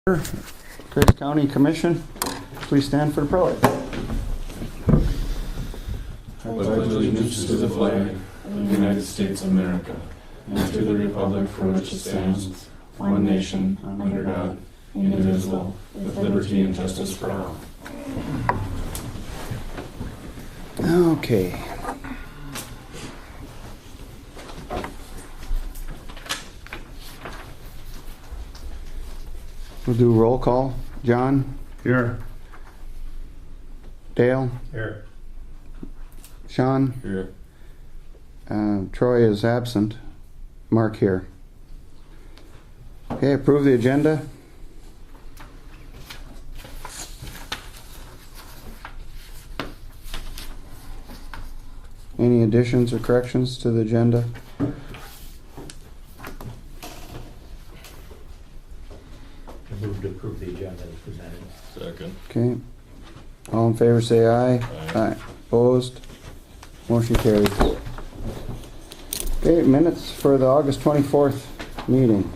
Griggs County Commission, please stand for the pledge. I pledge allegiance to the flag of the United States of America and to the republic for which it stands, one nation, under God, indivisible, with liberty and justice for all. Okay. We'll do roll call. John? Here. Dale? Here. Sean? Here. Troy is absent. Mark here. Okay, approve the agenda. Any additions or corrections to the agenda? I move to approve the agenda as presented. Second. Okay. All in favor say aye. Aye. Opposed? Motion carries. Okay, minutes for the August 24th meeting.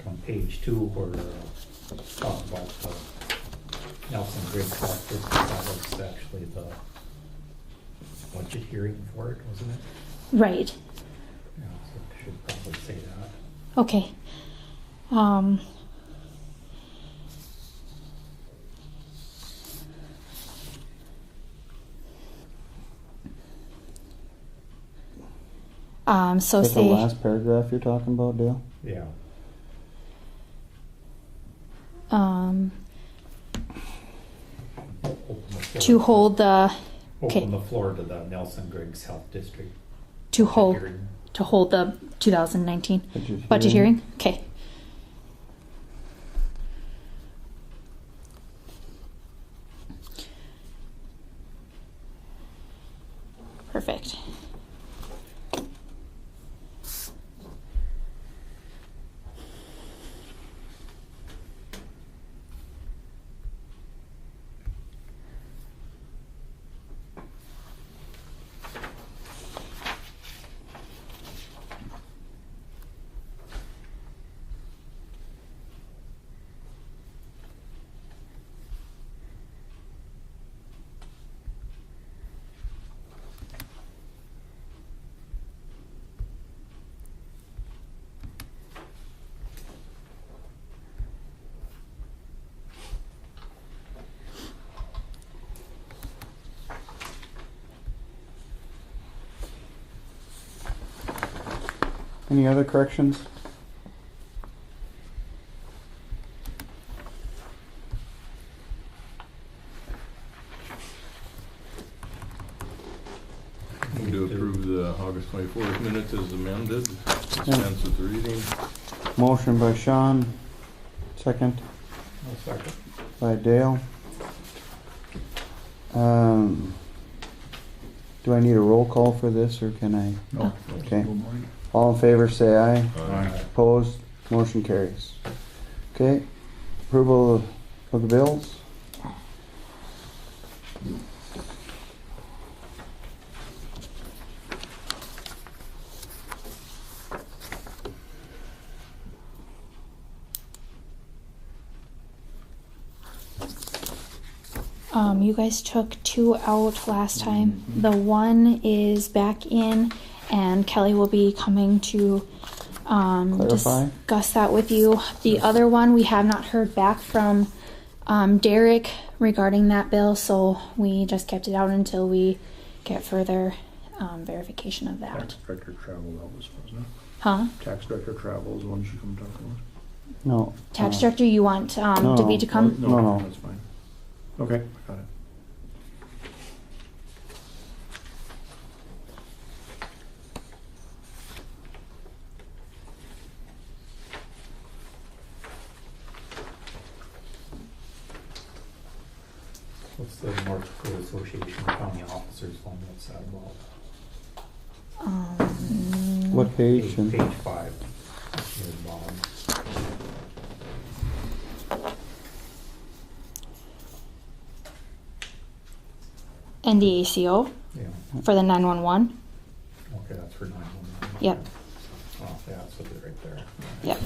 On page 2, where talk about Nelson Griggs Health District, that was actually the budget hearing for it, wasn't it? Right. Yeah, so it should probably say that. Okay. So Is that the say, last paragraph you're talking about, Dale? Yeah. um, Open the floor to hold the, Open okay. the floor to the Nelson Griggs Health District. to budget hold, hearing. to hold the 2019 Budget budget hearing. hearing? Okay. Perfect. Any other corrections? Move to approve the August 24th minutes as amended. Dispense with the reading. Motion by Sean, second No second. by Dale. Do I need a roll call for this, or can I? No. Okay. All in favor say aye. Aye. Opposed? Motion carries. Okay. Approval of the bills. You guys took 2 out last time. The one is back in, and Kelly will be coming to Clarify. discuss that with you. The other one, we have not heard back from Derek regarding that bill, so we just kept it out until we get further verification of that. Tax director travel, that was, wasn't it? Huh? Tax director travel is the one she come talk about. No. Tax director, you want no, David to come? No. That's fine. Okay, I got it. What's the North Dakota Association of County Officers one, what's that about? What page? Page 5. Near the bottom. NDACO Yeah, for the 911. okay, that's for 911. Yep. Oh, yeah, that's what they're right there. Yep.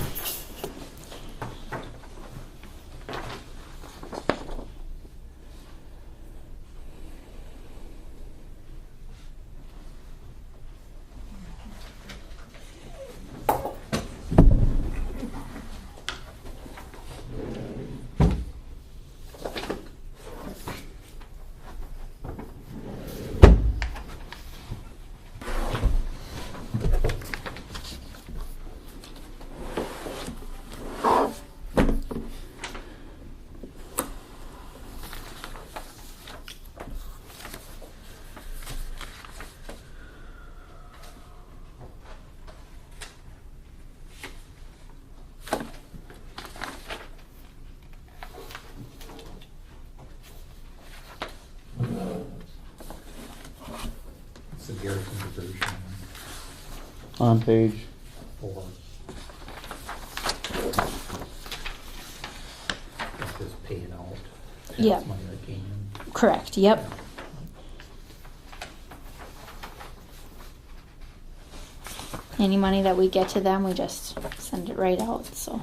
It's the Garrison diversion On page, 4. It's just paying out. Yeah. Tax money that came in. Correct. Yep. Any money that we get to them, we just send it right out. So.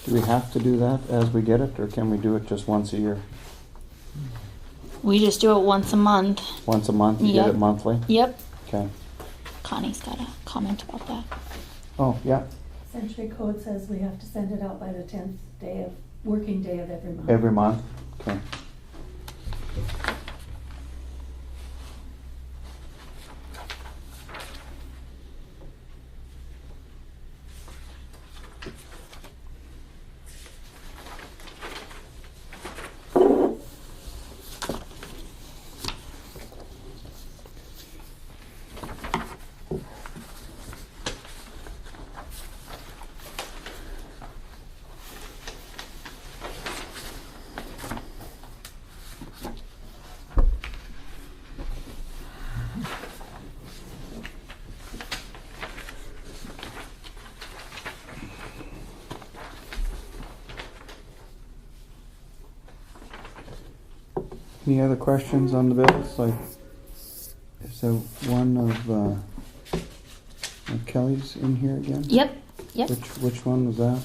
do we have to do that as we get it, or can we do it just once a year? We just do it once a month. Once a month, you get Yep. it monthly? Yep. Okay. Connie's got a comment about that. Oh, yeah, Century Code says we have to send it out by the 10th day of, working day of every month. every month, okay. Any other questions on the bills? Like, is there one of Kelly's in here again? Yep. Yep. Which one was that?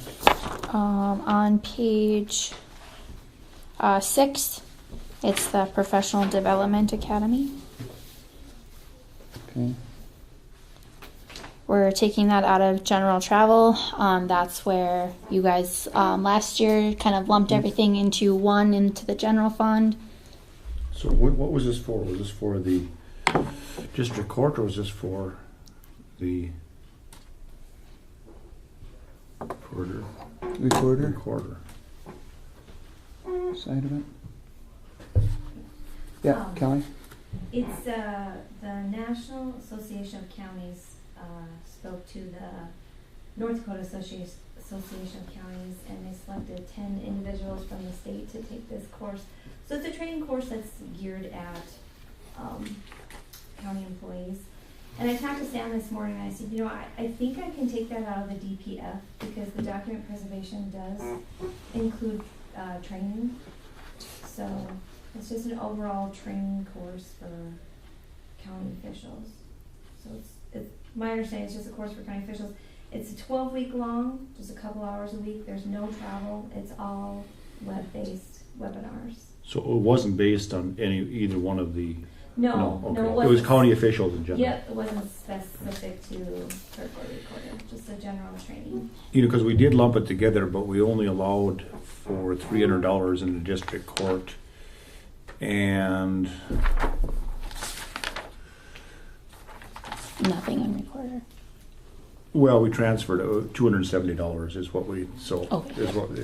On page 6, it's the Professional Development Academy. Okay. We're taking that out of general travel. That's where you guys last year kind of lumped everything into the general fund. So what was this for? Was this for the district court, or was this for the recorder? Recorder side of it? Yeah, Kelly? It's the National Association of Counties spoke to the North Dakota Association of Counties, and they selected 10 individuals from the state to take this course. So it's a training course that's geared at county employees. And I talked to Sam this morning, and I said, I think I can take that out of the DPF because the document preservation does include training. So it's just an overall training course for county officials. So it's my understanding it's just a course for county officials. It's a 12-week long, just a couple hours a week. There's no travel. It's all web-based webinars. So it wasn't based on either one of the. No, okay. it It wasn't. was county officials in general. Yep, it wasn't specific to clerk or recorder, just a general training. Because we did lump it together, but we only allowed for $300 in the district court, and Nothing on recorder. Well, we transferred $270 is what we, so, Okay. is what,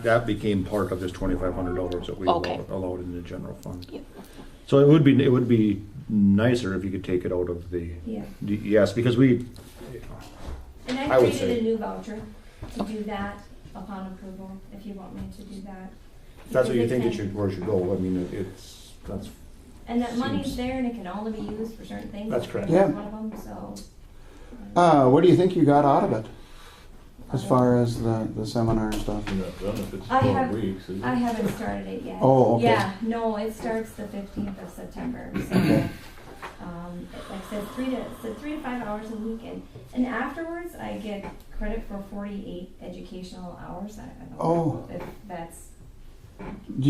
that became part of this $2,500 that we Okay. allowed in the general fund. Yep. So it would be nicer if you could take it out of the, Yeah. yes, because we, And I I would created say- a new voucher to do that upon approval, if you want me to do that. if that's what you Because think it can- should, where it should go, I mean, that's, And that money's seems- there and it can only be used for certain things. That's like correct. training is Yeah. One of them, so. What do you think you got out of it? As far as the seminar stuff? You're not done if it's I 12 have- weeks, is it? I haven't started it yet. Oh, okay. Yeah, no, it starts the 15th of September, so, Okay. like I said, 3 to 5 hours a week, and afterwards, I get credit for 48 educational hours. I don't know Oh. if that's, Do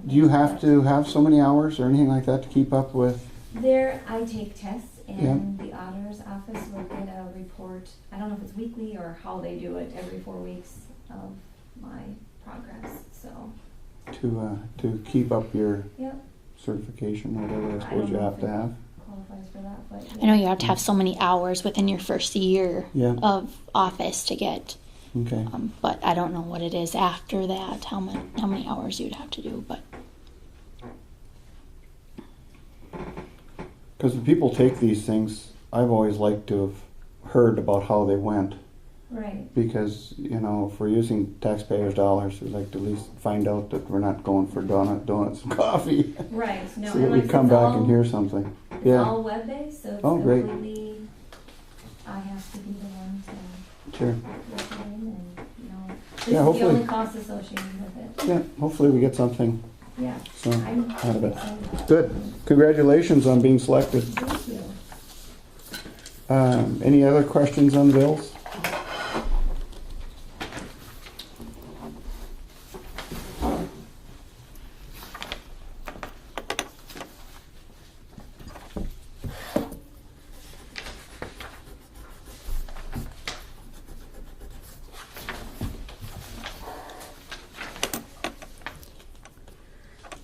you have to have so many hours or anything like that to keep up with? there, I take tests, and the auditor's office will get a report, I don't know if it's weekly or how they do it, every 4 weeks of my progress, so, To keep up your yep, certification, whatever I I suppose don't you know have if to it have? qualifies for that, but. I know you have to have so many hours within your first year Yeah. of office to get, Okay. but I don't know what it is after that, how many hours you'd have to do, but Because when people take these things, I've always liked to have heard about how they went. Right, Because, if we're using taxpayers' dollars, we'd like to at least find out that we're not going for donuts and coffee. right, no, So and that like we come it's back all, and hear something. it's Yeah. all web-based, so it's Oh, great. completely, I have to be the one to Sure. look it in and, this Yeah, is the hopefully- only cost associated with it, Yeah, hopefully we get something. yeah. So, I'm out of it. excited about Good. Congratulations on being selected. Thank you. Any other questions on the bills?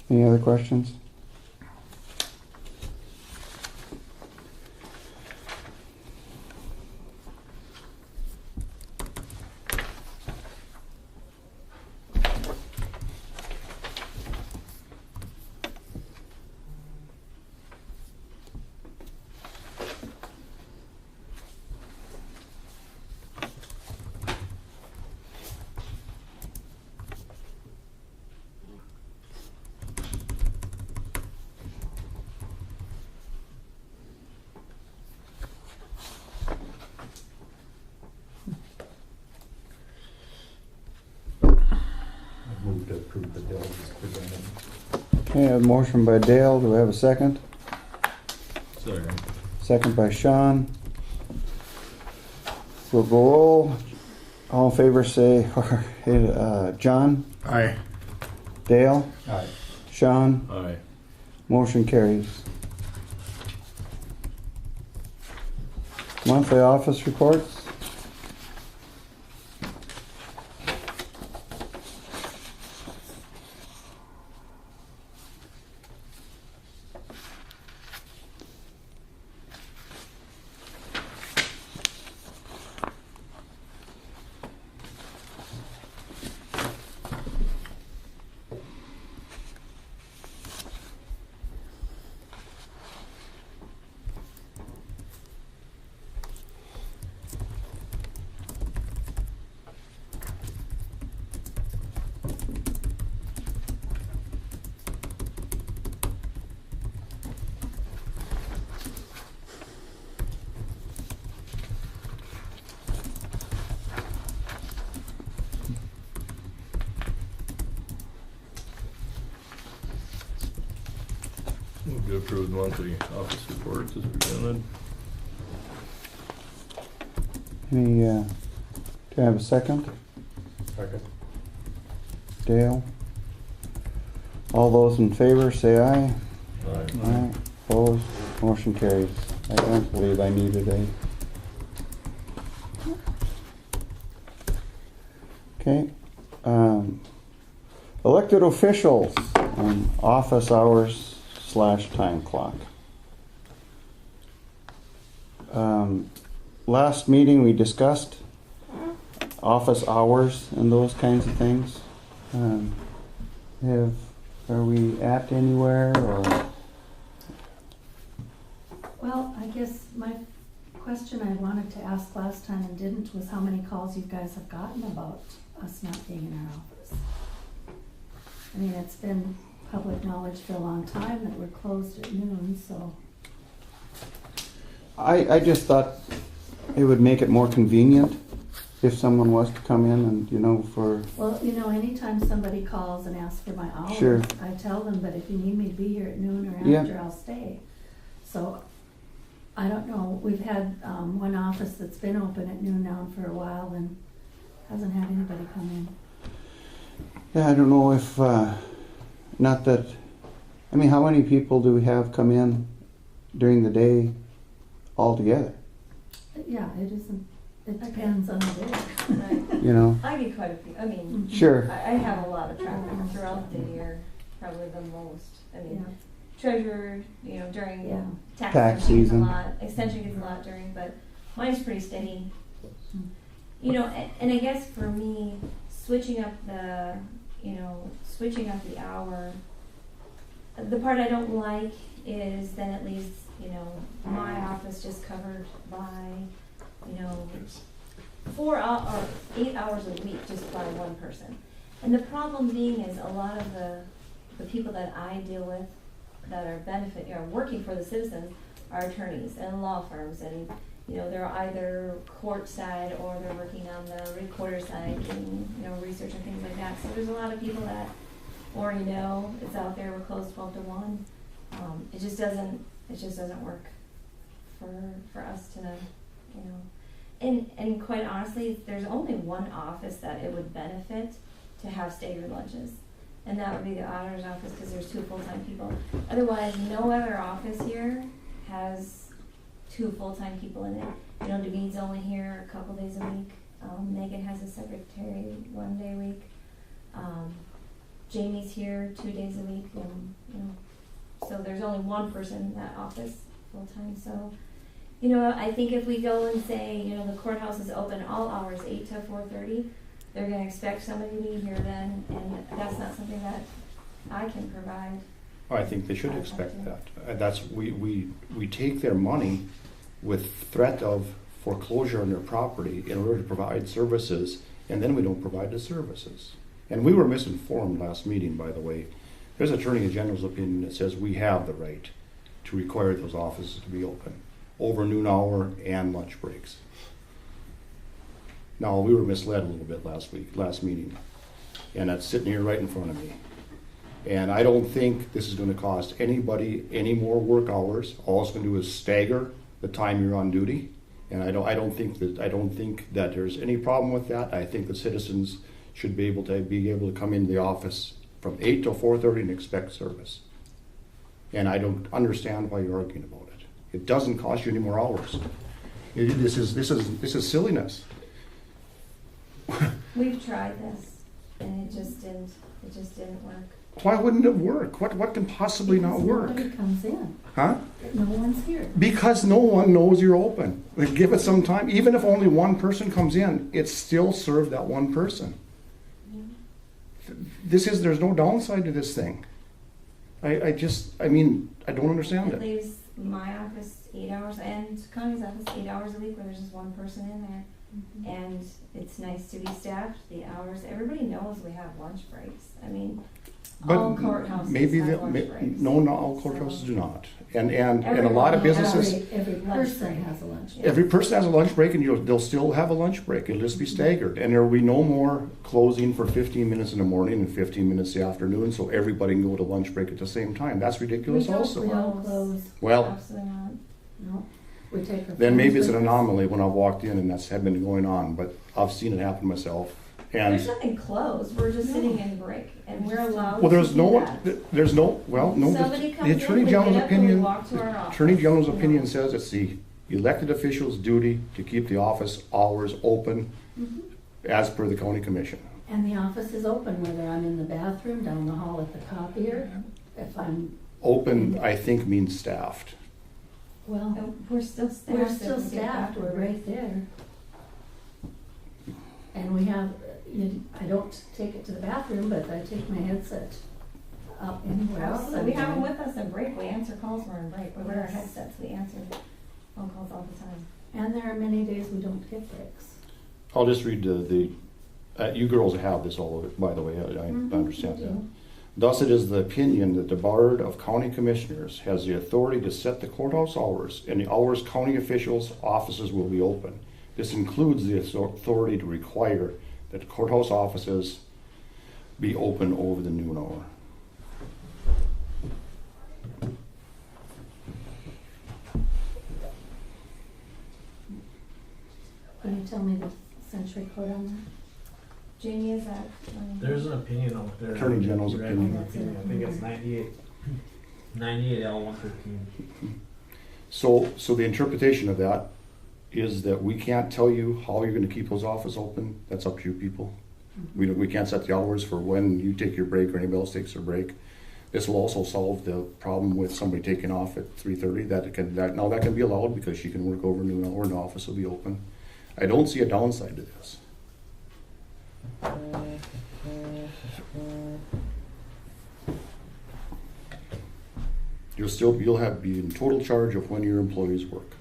Any other questions? I move to approve the bills as presented. Okay, a motion by Dale. Do we have a second? Sorry. Second by Sean. We'll go roll. All in favor say, John, Aye. Dale, Aye. Sean, Aye. motion carries. Monthly office reports. Move to approve the monthly office reports as presented. Any, do I have a second? Second. Dale? All those in favor say aye. Aye. Aye. Opposed? Motion carries. I don't believe I needed a. Okay. Elected officials on office hours / time clock. last meeting we discussed office hours and those kinds of things. Are we at anywhere, or? Well, I guess my question I wanted to ask last time and didn't was how many calls you guys have gotten about us not being in our office. I mean, it's been public knowledge for a long time that we're closed at noon, so. I just thought it would make it more convenient if someone was to come in and, for, Well, anytime somebody calls and asks for my hours, Sure. I tell them, but if you need me to be here at noon or Yeah. after, I'll stay. So, I don't know, we've had one office that's been open at noon now for a while and hasn't had anybody come in. yeah, I don't know if, not that, how many people do we have come in during the day altogether? Yeah, it isn't, it depends on the day. Right. I get quite a few, I mean, Sure. I have a lot of traffic throughout the year, probably the most. I mean, Yeah. treasurer, during Yeah. Tax season season. a lot, extension gets a lot during, but mine's pretty steady. And I guess for me, switching up the hour, the part I don't like is then at least, my office just covered by, 8 hours a week just by one person. And the problem being is a lot of the people that I deal with that are working for the citizens are attorneys and law firms, and they're either court side or they're working on the recorder side and research and things like that. So there's a lot of people that already know it's out there. We're closed 12 to 1. It just doesn't work for us to and quite honestly, there's only one office that it would benefit to have staggered lunches. And that would be the auditor's office, because there's 2 full-time people. Otherwise, no other office here has 2 full-time people in it. David's only here a couple days a week. Megan has a secretary 1 day a week. Jamie's here 2 days a week. So there's only one person in that office full-time. So, I think if we go and say, the courthouse is open all hours, 8 to 4:30, they're going to expect somebody to be here then, and that's not something that I can provide. I think they should expect that. We take their money with threat of foreclosure on their property in order to provide services, and then we don't provide the services. And we were misinformed last meeting, by the way. There's Attorney General's opinion that says we have the right to require those offices to be open over noon hour and lunch breaks. Now, we were misled a little bit last meeting, and that's sitting here right in front of me. And I don't think this is going to cost anybody any more work hours. All it's going to do is stagger the time you're on duty, and I don't think that there's any problem with that. I think the citizens should be able to come into the office from 8 till 4:30 and expect service. And I don't understand why you're arguing about it. It doesn't cost you any more hours. This is silliness. We've tried this, and it just didn't work. Why wouldn't it work? What can possibly not work? Nobody comes in. Huh? No one's here. Because no one knows you're open. Like, give it some time. Even if only one person comes in, it's still served that one person. There's no downside to this thing. I don't understand It it. leaves my office 8 hours and Connie's office 8 hours a week where there's just one person in there. And it's nice to be staffed. The hours, everybody knows we have lunch breaks. All courthouses have lunch breaks. No, not all courthouses do not. And a lot of businesses, Every person has a lunch. every person has a lunch break, and they'll still have a lunch break. It'll just be staggered. And there will be no more closing for 15 minutes in the morning and 15 minutes in the afternoon, so everybody can go to lunch break at the same time. That's ridiculous We don't also. We don't close. Well, Absolutely not. No. We take our then maybe it's an phones with us. anomaly when I walked in and that's had been going on, but I've seen it happen myself. There's And nothing closed. We're just sitting in break, and we're allowed well, to there's do no that. Somebody the comes Attorney in, we General's get up and we opinion. walk to our office. Attorney General's you know. opinion says it's the elected official's duty to keep the office hours open as per the county commission. And the office is open, whether I'm in the bathroom, down the hall at the copier, if I'm, Open, I think, means staffed. Well, And we're still staffed. we're if still we get staffed, back we're to right there. And we have, I don't take it to the bathroom, but I take my headset up anywhere else. Absolutely. We have them with us at break. We answer calls when we're in break. We wear our Yes. headsets. We answer phone calls all the time. And there are many days we don't get breaks. I'll just read you girls have this all of it, by the way, I understand we that. do. Thus it is the opinion that the Board of County Commissioners has the authority to set the courthouse hours and the hours county officials' offices will be open. This includes the authority to require that the courthouse offices be open over the noon hour. Can you tell me the century code on that? Jamie, is that? There's an opinion out there. Attorney General's Right, opinion. I think it's 98 L 113. So the interpretation of that is that we can't tell you how you're gonna keep those offices open. That's up to you people. We can't set the hours for when you take your break or anybody else takes their break. This will also solve the problem with somebody taking off at 3:30. That can be allowed because she can work over noon hour and the office will be open. I don't see a downside to this. You'll be in total charge of when your employees work.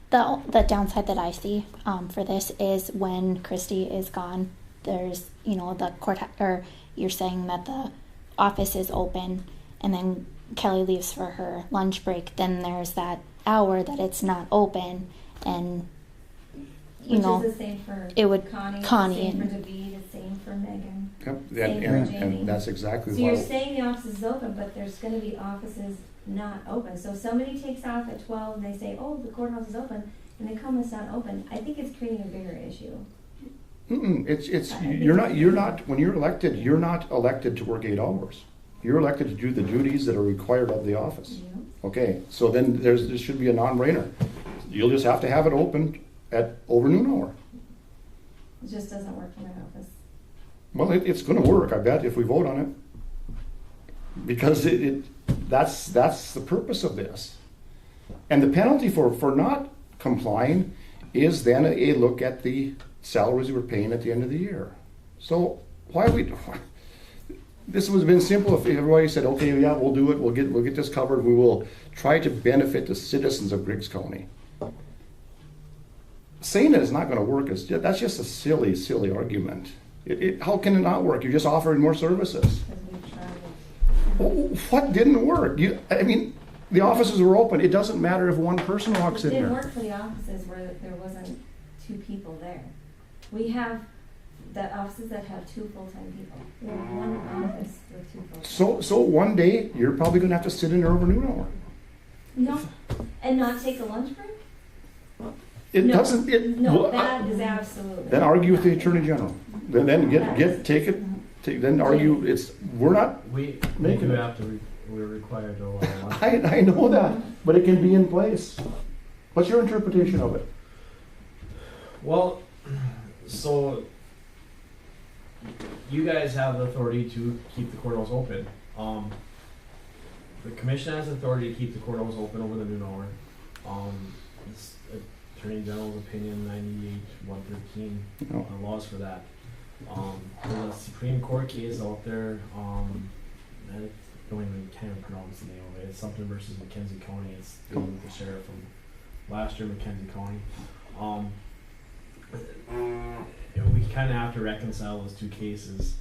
The downside that I see for this is when Christy is gone. There's the court, or you're saying that the office is open, and then Kelly leaves for her lunch break. Then there's that hour that it's not open, and Which is the same for it would Connie, Connie the same for and David, the same for Megan. Yep, Same for Jamie. and that's exactly So why. you're saying the office is open, but there's gonna be offices not open. So if somebody takes off at 12 and they say, oh, the courthouse is open, and they come and it's not open, I think it's creating a bigger issue. You're not, when you're elected, you're not elected to work 8 hours. You're elected to do the duties that are required of the office. You know? Okay, so then there should be a non-brainer. You'll just have to have it open at over noon hour. It just doesn't work for my office. Well, it's gonna work, I bet, if we vote on it. Because that's the purpose of this. And the penalty for not complying is then a look at the salaries we're paying at the end of the year. So this would have been simple if everybody said, okay, yeah, we'll do it, we'll get this covered, we will try to benefit the citizens of Griggs County. Saying that it's not gonna work, that's just a silly argument. How can it not work? You're just offering more services. Because we've tried it. Well, what didn't work? The offices were open. It doesn't matter if one person walks It in didn't there. work for the offices where there wasn't 2 people there. We have the offices that have 2 full-time people. We have one office with 2 full-time. So one day, you're probably gonna have to sit in there over noon hour. No, and not take a lunch break? It No. doesn't, No, well, that is absolutely. then argue with the Attorney General. Then then argue, we're not, We Making do it. have to, we're required to allow lunch. I know that, but it can be in place. What's your interpretation of it? Well, so you guys have the authority to keep the courthouse open. The commission has authority to keep the courthouse open over the noon hour. It's Attorney General's opinion 98-113 No. laws for that. There's a Supreme Court case out there. I can't even pronounce the name of it. It's something versus McKenzie County. It's dealing with the sheriff from last year, McKenzie County. We kind of have to reconcile those 2 cases.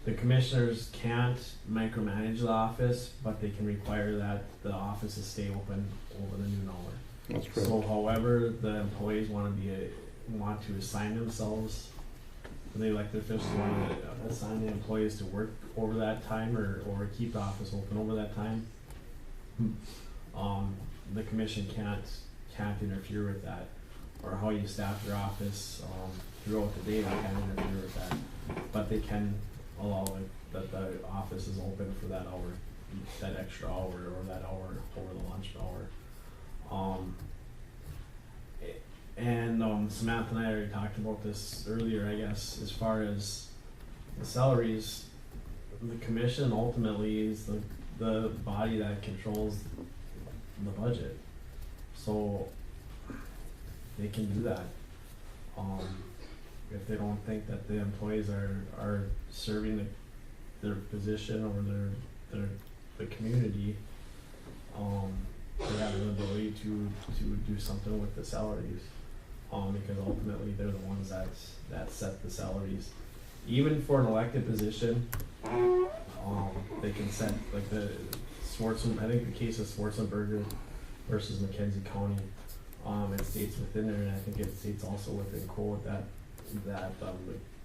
The commissioners can't micromanage the office, but they can require that the offices stay open over the noon hour. That's correct. So, however, the employees want to assign themselves, the elected officials want to assign the employees to work over that time or keep the office open over that time. The commission can't interfere with that, or how you staff your office throughout the day. They can't interfere with that, but they can allow it that the office is open for that hour, that extra hour, or that hour over the lunch hour. Samantha and I already talked about this earlier, I guess, as far as the salaries. The commission ultimately is the body that controls the budget. So they can do that. If they don't think that the employees are serving their position or the community, they have the ability to do something with the salaries. Because ultimately they're the ones that set the salaries. Even for an elected position, they can set, like the I think the case of Schwarzenberger versus McKenzie County, it states within there, and I think it states also within code that the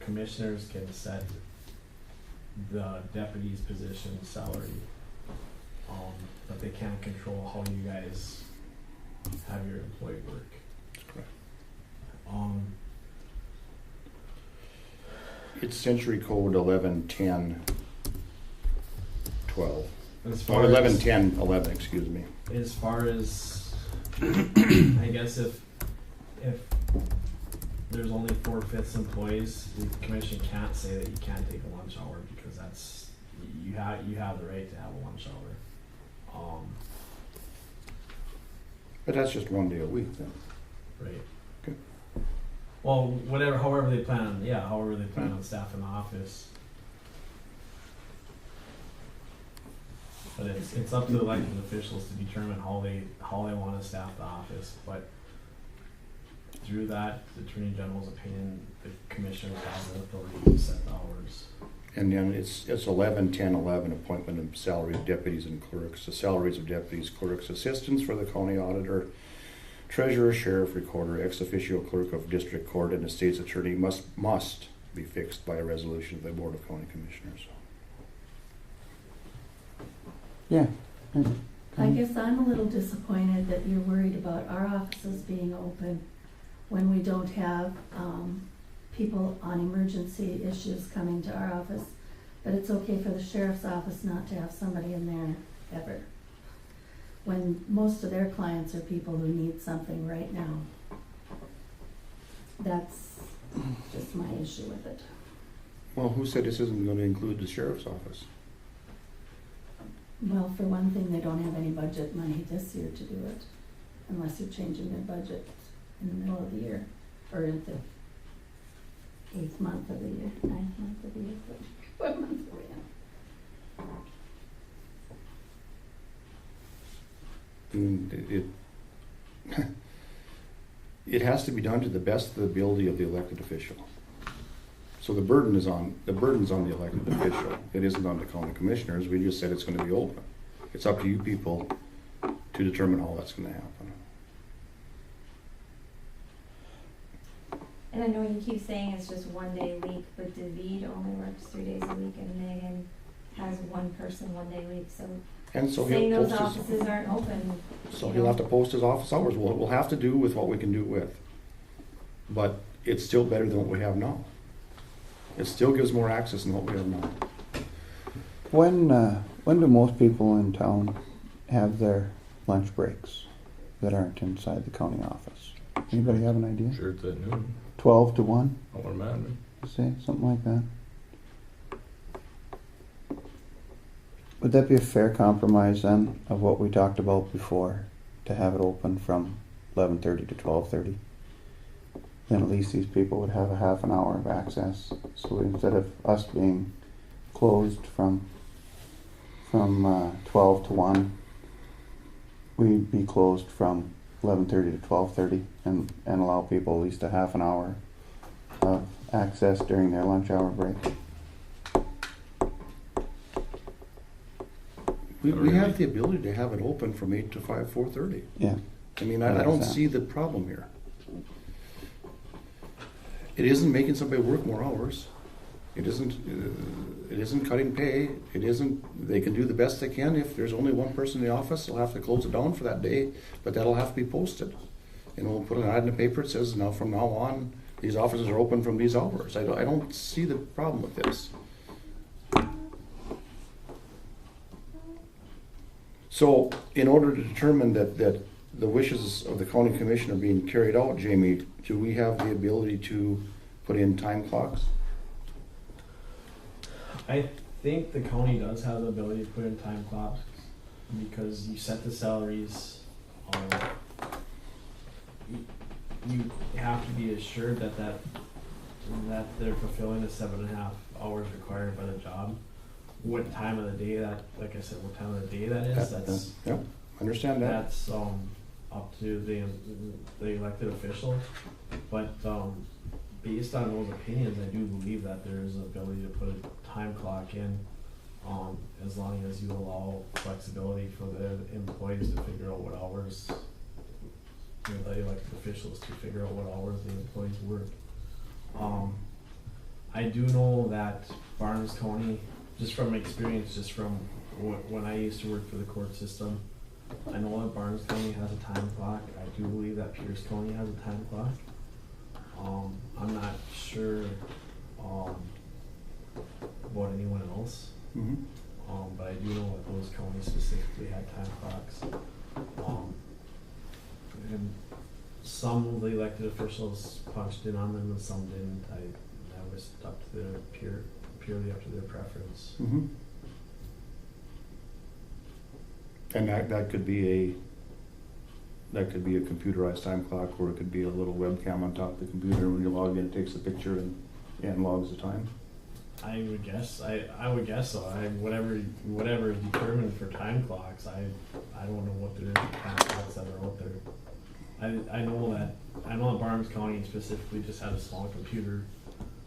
commissioners can set the deputy's position salary, but they can't control how you guys have your employee work. That's correct. It's Century Code 1110-12. As Or far as 1110-11, excuse me. as far as I guess if there's only 4/5 employees, the commission can't say that you can't take a lunch hour, because that's you have the right to have a lunch hour. But that's just one day a week then. Right. Okay. Well, however they plan on staffing the office. But it's up to the elected officials to determine how they want to staff the office. But through that, the Attorney General's opinion, the commissioners have the authority to set the hours. And then it's 1110-11 appointment of salary of deputies and clerks. The salaries of deputies, clerks, assistants for the county auditor, treasurer, sheriff, recorder, ex officio clerk of district court, and the state's attorney must be fixed by a resolution of the Board of County Commissioners. Yeah. I guess I'm a little disappointed that you're worried about our offices being open when we don't have people on emergency issues coming to our office. But it's okay for the sheriff's office not to have somebody in there ever, when most of their clients are people who need something right now. That's just my issue with it. Well, who said this isn't going to include the sheriff's office? Well, for one thing, they don't have any budget money this year to do it, unless you're changing their budget in the middle of the year, or in the 8th month of the year, 9th month of the year, what month are we in? It has to be done to the best of the ability of the elected official. So the burden's on the elected official. It isn't on the county commissioners. We just said it's going to be open. It's up to you people to determine how that's going to happen. And I know you keep saying it's just one day a week, but David only works 3 days a week, and Megan has one person 1 day a week, so And so saying he'll those post offices aren't open. So he'll have to post his office hours. We'll have to do with what we can do with. But it's still better than what we have now. It still gives more access than what we have now. When do most people in town have their lunch breaks that aren't inside the county office? Anybody have an idea? Sure, it's at noon. 12 to 1? I wouldn't mind. Say something like that. Would that be a fair compromise then of what we talked about before, to have it open from 11:30 to 12:30? Then at least these people would have a half an hour of access. So instead of us being closed from 12 to 1, we'd be closed from 11:30 to 12:30 and allow people at least a half an hour of access during their lunch hour break. We have the ability to have it open from 8 to 4:30. Yeah. I mean, I don't see the problem here. It isn't making somebody work more hours. It isn't cutting pay. It isn't, they can do the best they can. If there's only one person in the office, they'll have to close it down for that day, but that'll have to be posted. And we'll put an ad in the paper that says, now from now on, these offices are open from these hours. I don't see the problem with this. So in order to determine that the wishes of the county commission are being carried out, Jamie, do we have the ability to put in time clocks? I think the county does have the ability to put in time clocks, because you set the salaries you have to be assured that they're fulfilling the 7.5 hours required by the job. What time of the day that, like I said, what time of the day that is, that's, Yep, understand that. that's, up to the elected officials. But, based on those opinions, I do believe that there is an ability to put a time clock in, as long as you allow flexibility for the employees to figure out what hours, the elected officials to figure out what hours the employees work. I do know that Barnes County, just from experience, just from when I used to work for the court system, I know that Barnes County has a time clock. I do believe that Pierce County has a time clock. I'm not sure about anyone else, Mhm. but I do know that those counties specifically had time clocks. And some of the elected officials punched in on them and some didn't. I was up to their purely up to their preference. Mhm. And that could be a computerized time clock, or it could be a little webcam on top of the computer. When you log in, it takes a picture and logs the time. I would guess. I would guess so. Whatever is determined for time clocks. I don't know what there is for time clocks that are out there. I know that Barnes County specifically just had a small computer,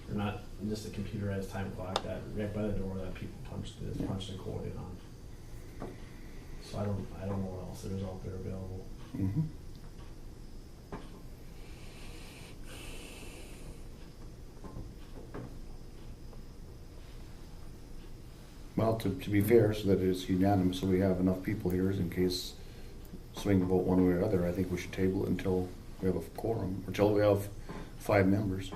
or not just a computerized time clock that right by the door that people punched a code in on. So I don't know what else there's out there available. Mm-hmm. Well, to be fair, so that it's unanimous, so we have enough people here, in case swing vote one way or other, I think we should table it until we have a quorum, until we have 5 members.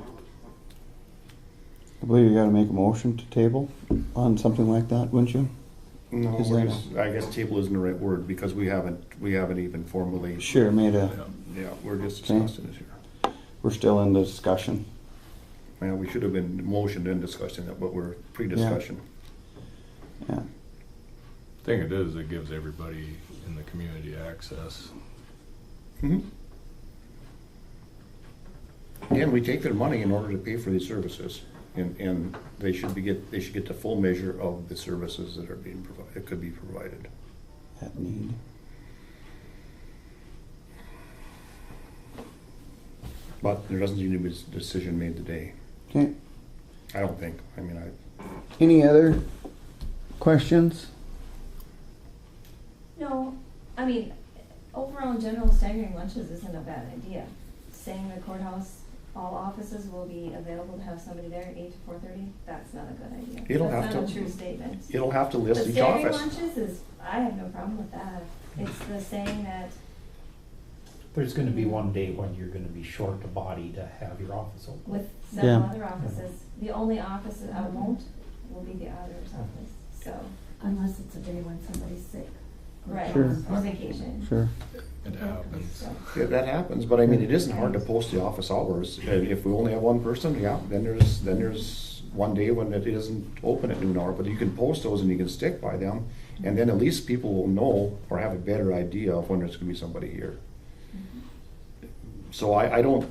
I believe you gotta make a motion to table on something like that, wouldn't you? No, Is that I guess table isn't the right word, because we haven't even formally. Sure, Yeah, we're just Okay. discussing it here. we're still in the discussion. Well, we should have been motioned and discussing it, but we're pre-discussion. Yeah, Thing it is, it gives everybody in the community access. Mhm. And we take their money in order to pay for these services, and they should get the full measure of the services that are being provided, that could be provided. that need. But there doesn't seem to be a decision made today. Okay, I don't think. I mean, any other questions? No, I mean, overall in general, staggering lunches isn't a bad idea. Saying the courthouse, all offices will be available to have somebody there 8 to 4:30, that's not a good idea. It'll That's have not a to- true statement. it'll have to The list each staggering office. lunches is, I have no problem with that. It's the saying that, There's gonna be one day when you're gonna be short a body to have your office open. with several Yeah. other offices, the only office that I won't will be the auditor's office, so, Unless it's a day when somebody's sick. right, Sure. or vacation. Sure. It happens. So, Yeah, that happens, but I mean, it isn't hard to post the office hours. If we only have one person, yeah, then there's one day when it isn't open at noon hour, but you can post those and you can stick by them. And then at least people will know or have a better idea of when there's gonna be somebody here. So I don't,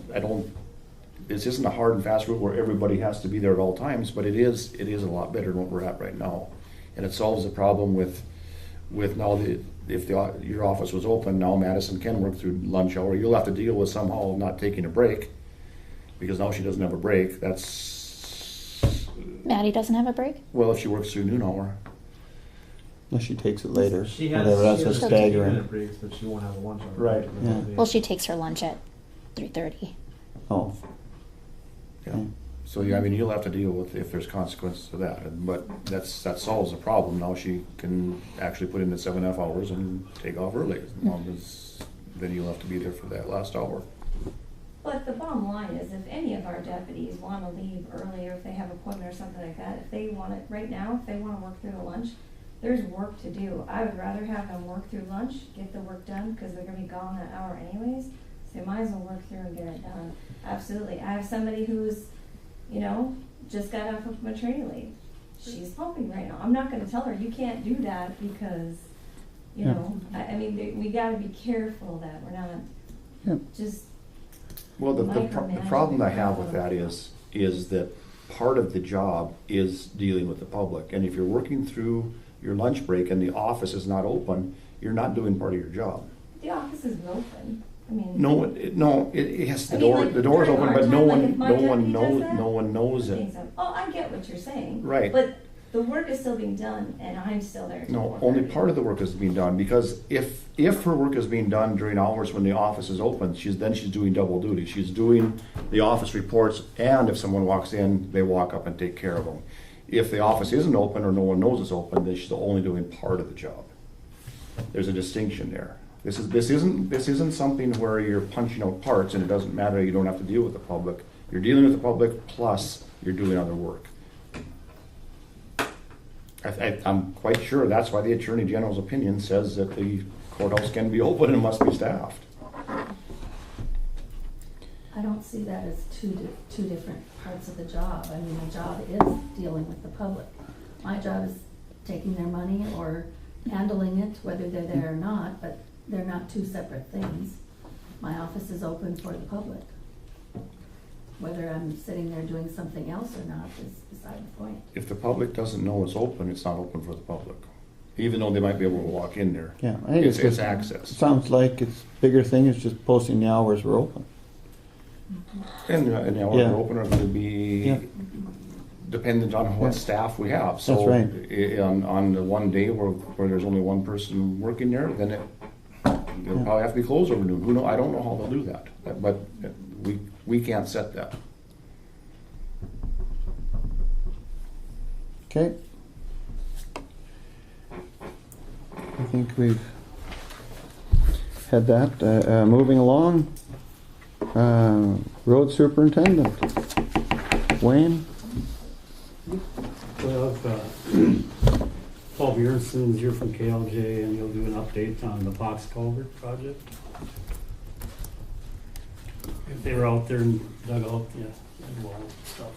this isn't a hard and fast rule where everybody has to be there at all times, but it is a lot better than what we're at right now. And it solves the problem with now if your office was open, now Madison can work through lunch hour. You'll have to deal with somehow not taking a break, because now she doesn't have a break. That's, Maddie doesn't have a break? well, if she works through noon hour. Unless she takes it later, She has, whatever, that's she a has staggering. 15-minute breaks, but she won't have a lunch hour. Right, yeah. Well, she takes her lunch at 3:30. Oh, Yeah. okay. So, yeah, I mean, you'll have to deal with if there's consequences to that, but that solves the problem. Now she can actually put in the 7.5 hours and take off early, as long as, then you'll have to be there for that last hour. but the bottom line is, if any of our deputies wanna leave early, or if they have an appointment or something like that, if they want it, right now, if they wanna work through the lunch, there's work to do. I would rather have them work through lunch, get the work done, cause they're gonna be gone that hour anyways, so you might as well work through and get it done. Absolutely. I have somebody who's, just got off of maternity leave. She's pumping right now. I'm not gonna tell her, you can't do that, because, I mean, we gotta be careful that we're not Yep. just, Well, the problem I have with that is that part of the job is dealing with the public. And if you're working through your lunch break and the office is not open, you're not doing part of your job. The office is open. I mean. Yes, I mean, the door's during open, our but no time, one, if my no one deputy does knows, that, no one knows I it. think so. Oh, I get what you're saying. Right. But the work is still being done, and I'm still there. No, only part of the work is being done, because if her work is being done during hours when the office is open, she's doing double duty. She's doing the office reports, and if someone walks in, they walk up and take care of them. If the office isn't open or no one knows it's open, then she's only doing part of the job. There's a distinction there. This isn't something where you're punching out parts and it doesn't matter, you don't have to deal with the public. You're dealing with the public plus you're doing other work. I'm quite sure that's why the Attorney General's opinion says that the courthouse can be open and must be staffed. I don't see that as two different parts of the job. I mean, the job is dealing with the public. My job is taking their money or handling it, whether they're there or not, but they're not two separate things. My office is open for the public. Whether I'm sitting there doing something else or not is beside the point. If the public doesn't know it's open, it's not open for the public. Even though they might be able to walk in there. Yeah, I think It's just- access. Sounds like it's bigger thing is just posting the hours we're open. And the hours Yeah. are open are going to be Yeah. dependent on what Yeah. staff we have. So That's right. on the one day where there's only one person working there, then it'll Yeah. probably have to be closed over noon. Who know? I don't know how they'll do that, but we can't set that. Okay. I think we've had that. Moving along, road superintendent, Wayne. Well, Paul Bjornson's here from KLJ, and he'll do an update on the box culvert project. They were out there and dug out, and wall stuff.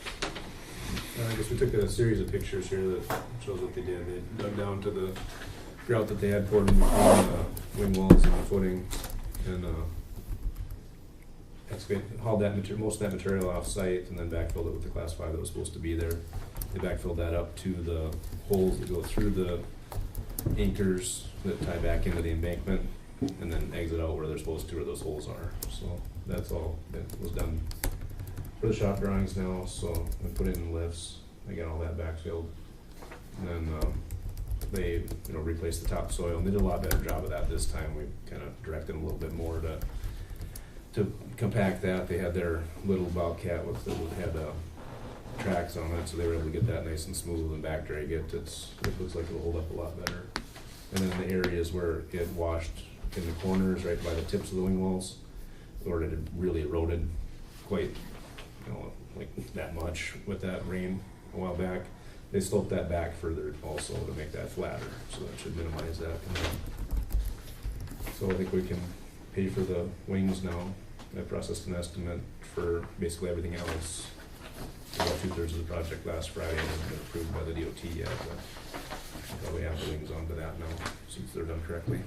I guess we took a series of pictures here that shows what they did. They dug down to the grout that they had poured in between the wing walls and the footing, and hauled that most of that material off site, and then backfilled it with the class 5 that was supposed to be there. They backfilled that up to the holes that go through the anchors that tie back into the embankment, and then exit out where they're supposed to, where those holes are. So that's all that was done for the shop drawings now. So we put in lifts, they got all that backfilled, and then they replaced the topsoil, and they did a lot better job of that this time. We kind of directed them a little bit more to compact that. They had their little Bobcat had tracks on it, so they were able to get that nice and smooth and back drag it. It looks like it'll hold up a lot better. And then the areas where it washed in the corners, right by the tips of the wing walls, or it had really eroded quite, like that much with that rain a while back. They sloped that back further also to make that flatter, so that should minimize that. So I think we can pay for the wings now. I processed an estimate for basically everything else. About 2/3 of the project last Friday, and hasn't been approved by the DOT yet, but I'll probably have the wings onto that now, since they're done correctly.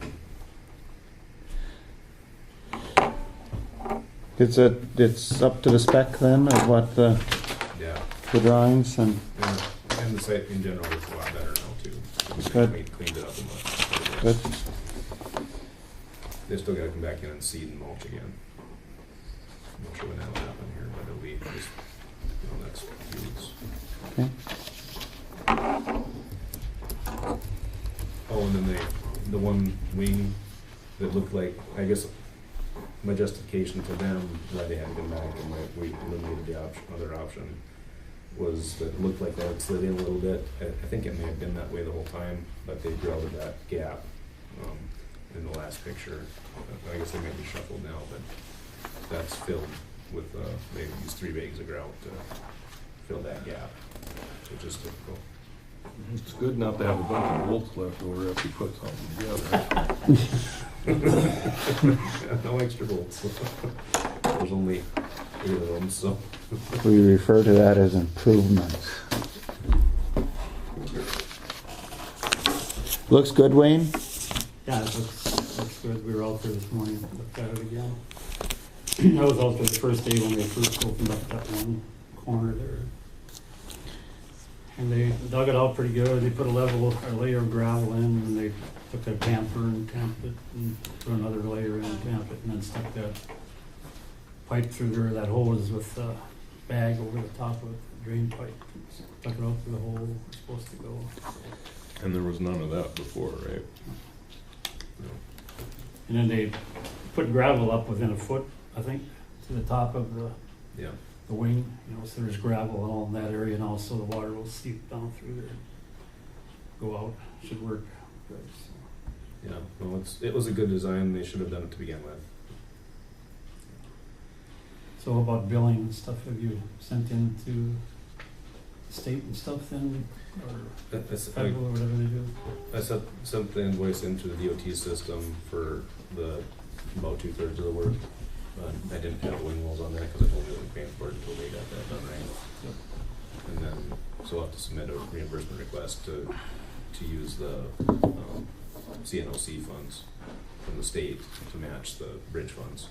It's up to the spec then of what the Yeah, drawings and and the site in general looks a lot better now too. Good. We cleaned it up a much. good. They still gotta come back in and seed and mulch again. I'm not sure when that'll happen here, but it'll be just, next few weeks. Okay. Oh, and then the one wing that looked like, I guess, my justification to them why they hadn't been back and why we eliminated the other option was that it looked like that had slid in a little bit. I think it may have been that way the whole time, but they grouted that gap in the last picture. I guess they might be shuffled now, but that's filled with, they used 3 bags of grout to fill that gap, which is typical. It's good not to have a bunch of bolts left over after you put something together. No extra bolts. There's only 8 of them, so. We refer to that as improvements. Looks good, Wayne? Yeah, it looks good. We were out there this morning, looked at it again. I was out there the first day when they first opened up that one corner there. And they dug it out pretty good. They put a layer of gravel in, and they took a tamper and tamped it, and put another layer in and tamped it, and then stuck that pipe through there, that hose with the bag over the top of it, drain pipe. Stuck it out through the hole it's supposed to go. And there was none of that before, right? And then they put gravel up within a foot, I think, to the top of the Yeah. wing, so there's gravel all in that area, and also the water will seep down through there, go out, should work good, so. Yeah, well, it was a good design, they should have done it to begin with. So how about billing and stuff, have you sent in to the state and stuff then, or federal, or whatever they do? I sent the invoice into the DOT system for about 2/3 of the work. I didn't have wing wells on there because I told you I wasn't paying for it until they got that done right. Yep. And then, so I'll have to submit a reimbursement request to use the CNOC funds from the state to match the bridge funds.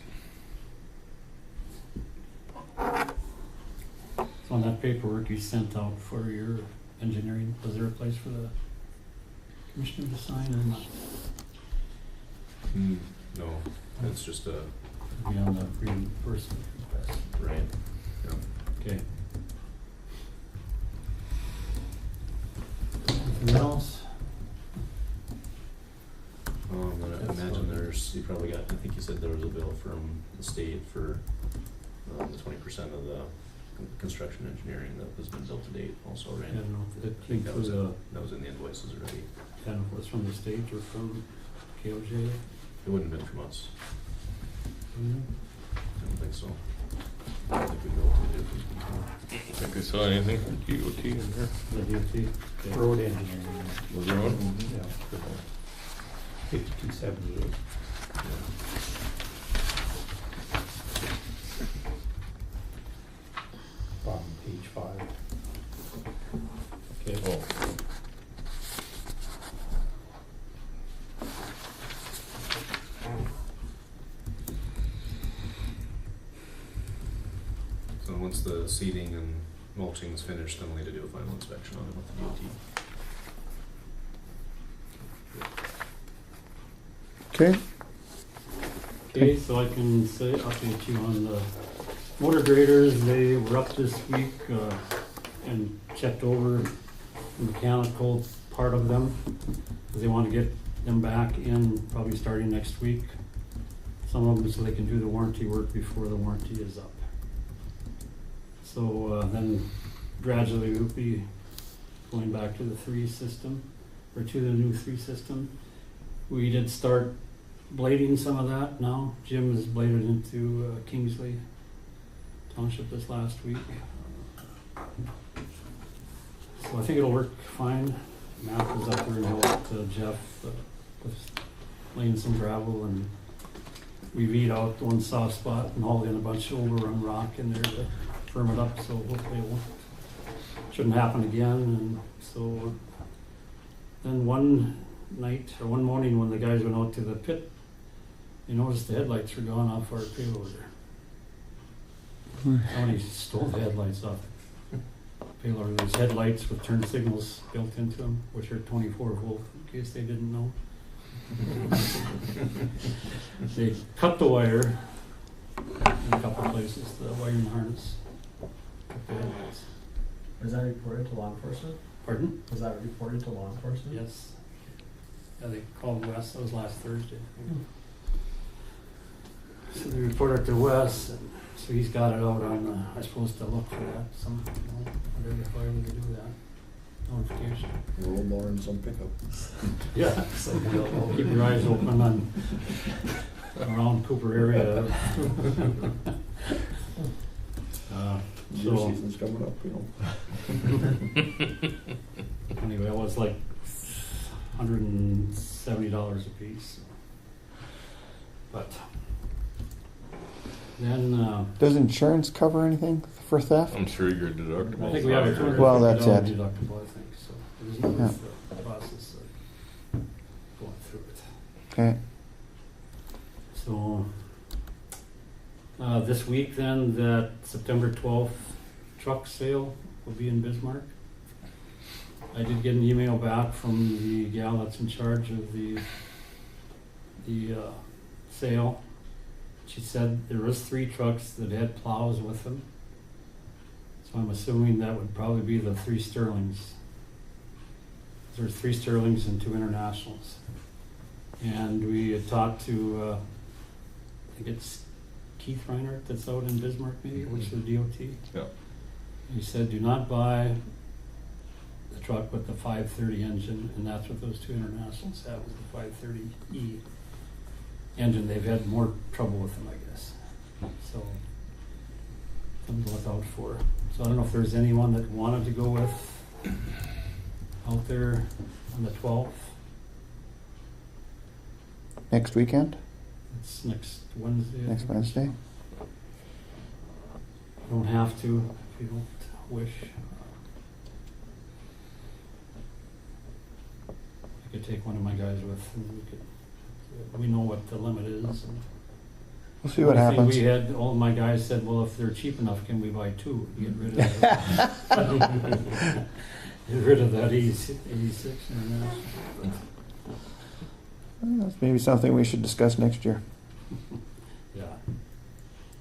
So on that paperwork you sent out for your engineering, was there a place for the commissioner to sign or not? No, it's just a, Be on the reimbursement request. right, yeah. Okay. Anything else? I imagine you probably got, I think you said there was a bill from the state for the 20% of the construction engineering that has been built to date also, right? I don't know if it I think that was includes that was in the invoices already. I don't know if it was from the state or from KOJ. It wouldn't have been from us. I don't think so. I don't think we know what to do. I think I saw anything from DOT in there. The DOT. Okay. Road engineering. Was there one? Yeah. 5278. Bottom page 5. Okay. Oh. So once the seeding and mulching is finished, then we'll need to do a final inspection on it with the DOT. Okay. Okay, so I can say, update you on the motor graders. They were up this week and checked over the mechanical part of them, because they want to get them back in probably starting next week. Some of them so they can do the warranty work before the warranty is up. So then gradually we'll be going back to the 3 system, or to the new 3 system. We did start blading some of that now. Jim has bladed into Kingsley Township this last week. So I think it'll work fine. Matt was up there and helped Jeff with laying some gravel, and we beat out one soft spot and hauled in a bunch of overrun rock in there to firm it up, so hopefully it shouldn't happen again. And so then one morning when the guys went out to the pit, they noticed the headlights were gone off our payloader. Somebody stole the headlights off the payloader. There's headlights with turn signals built into them, which are 24 volt, in case they didn't know. They cut the wire in a couple places, the wiring harness. Cut the headlights. Was that reported to law enforcement? Pardon? Was that reported to law enforcement? Yes. Yeah, they called Wes, that was last Thursday. So they reported to Wes, and so he's got it out on, I'm supposed to look for that, some, whatever, however they do that, notification. A little more in some pickup. Yeah, so keep your eyes open on, around Cooper area. Deer So, season's coming up, you know. anyway, it was like $170 a piece. But then Does insurance cover anything for theft? I'm sure your deductible. I think we have a $250 Well, that's it. deductible, I think, so there's no Yeah. process of going through it. Okay. So This week then, that September 12th truck sale will be in Bismarck. I did get an email back from the gal that's in charge of the sale. She said there was 3 trucks that had plows with them. So I'm assuming that would probably be the 3 Sterlings. There's 3 Sterlings and 2 Internationals. And we had talked to, I think it's Keith Reinhardt that's out in Bismarck maybe, which is the DOT. Yeah. He said, do not buy the truck with the 530 engine, and that's what those 2 Internationals have, is the 530E engine. They've had more trouble with them, I guess. So, something to look out for. So I don't know if there's anyone that wanted to go with out there on the 12th. Next weekend? It's next Wednesday. I Next think. Wednesday? You don't have to if you don't wish. I could take one of my guys with, and we know what the limit is. And We'll see what the thing happens. We had, all of my guys said, well, if they're cheap enough, can we buy 2 to get rid of that? Get rid of that 86 International. That's maybe something we should discuss next year, Yeah.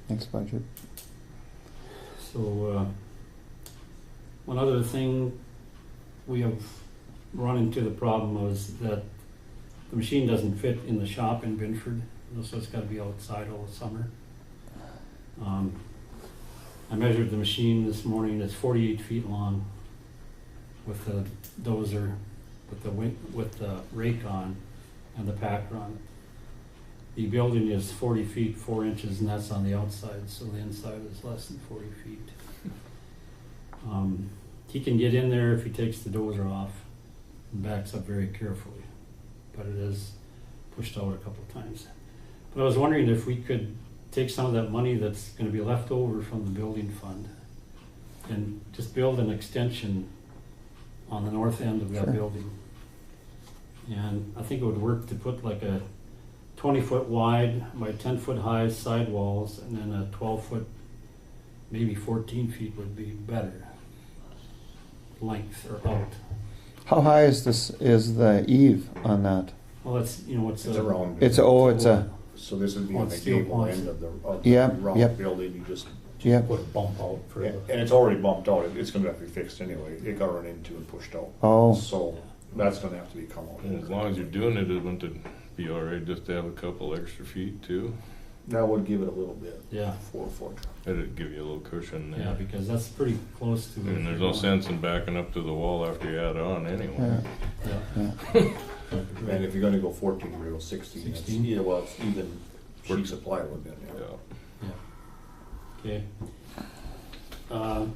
next budget. So, one other thing we have run into the problem was that the machine doesn't fit in the shop in Binford, so it's got to be outside all the summer. I measured the machine this morning. It's 48 feet long with the dozer, with the rake on and the packer on it. The building is 40 feet 4 inches, and that's on the outside, so the inside is less than 40 feet. He can get in there if he takes the dozer off and backs up very carefully, but it is pushed out a couple of times. But I was wondering if we could take some of that money that's going to be left over from the building fund and just build an extension on the north end of that Sure. building. And I think it would work to put like a 20-foot wide by 10-foot high sidewalls, and then a 12-foot, maybe 14 feet would be better length or out. How high is the eave on that? Well, that's, It's a round. It's a So this would be Oh, on the it's steel gable points. end of the Yeah, round yep. building. You just yeah. Put a bump out for and the, it's already bumped out. It's going to have to be fixed anyway. It got run into and pushed out. Oh, So that's going to have to be come out. And as long as you're doing it, wouldn't it be all right just to have a couple extra feet too? That would give it a little bit. Yeah, 4 foot. It'd give you a little cushion yeah, there. because that's pretty close to. And there's no sense in backing up to the wall after you add on anyway. yeah, Yeah. yeah. And if you're going to go 14, you're going to go 16. 16? Yeah, well, it's even sheets of plywood then. Yeah. Yeah. Okay.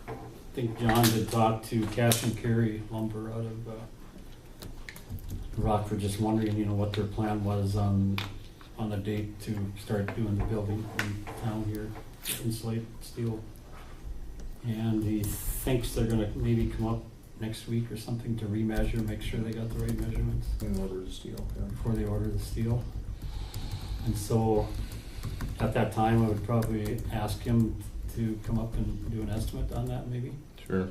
I think John did talk to Cash and Carry Lumber out of Rockford, just wondering, what their plan was on a date to start doing the building in town here, insulate steel. And he thinks they're gonna maybe come up next week or something to remeasure, make sure they got the right measurements In order to steel. Yeah. before they order the steel. And so, at that time, I would probably ask him to come up and do an estimate on that maybe. Sure.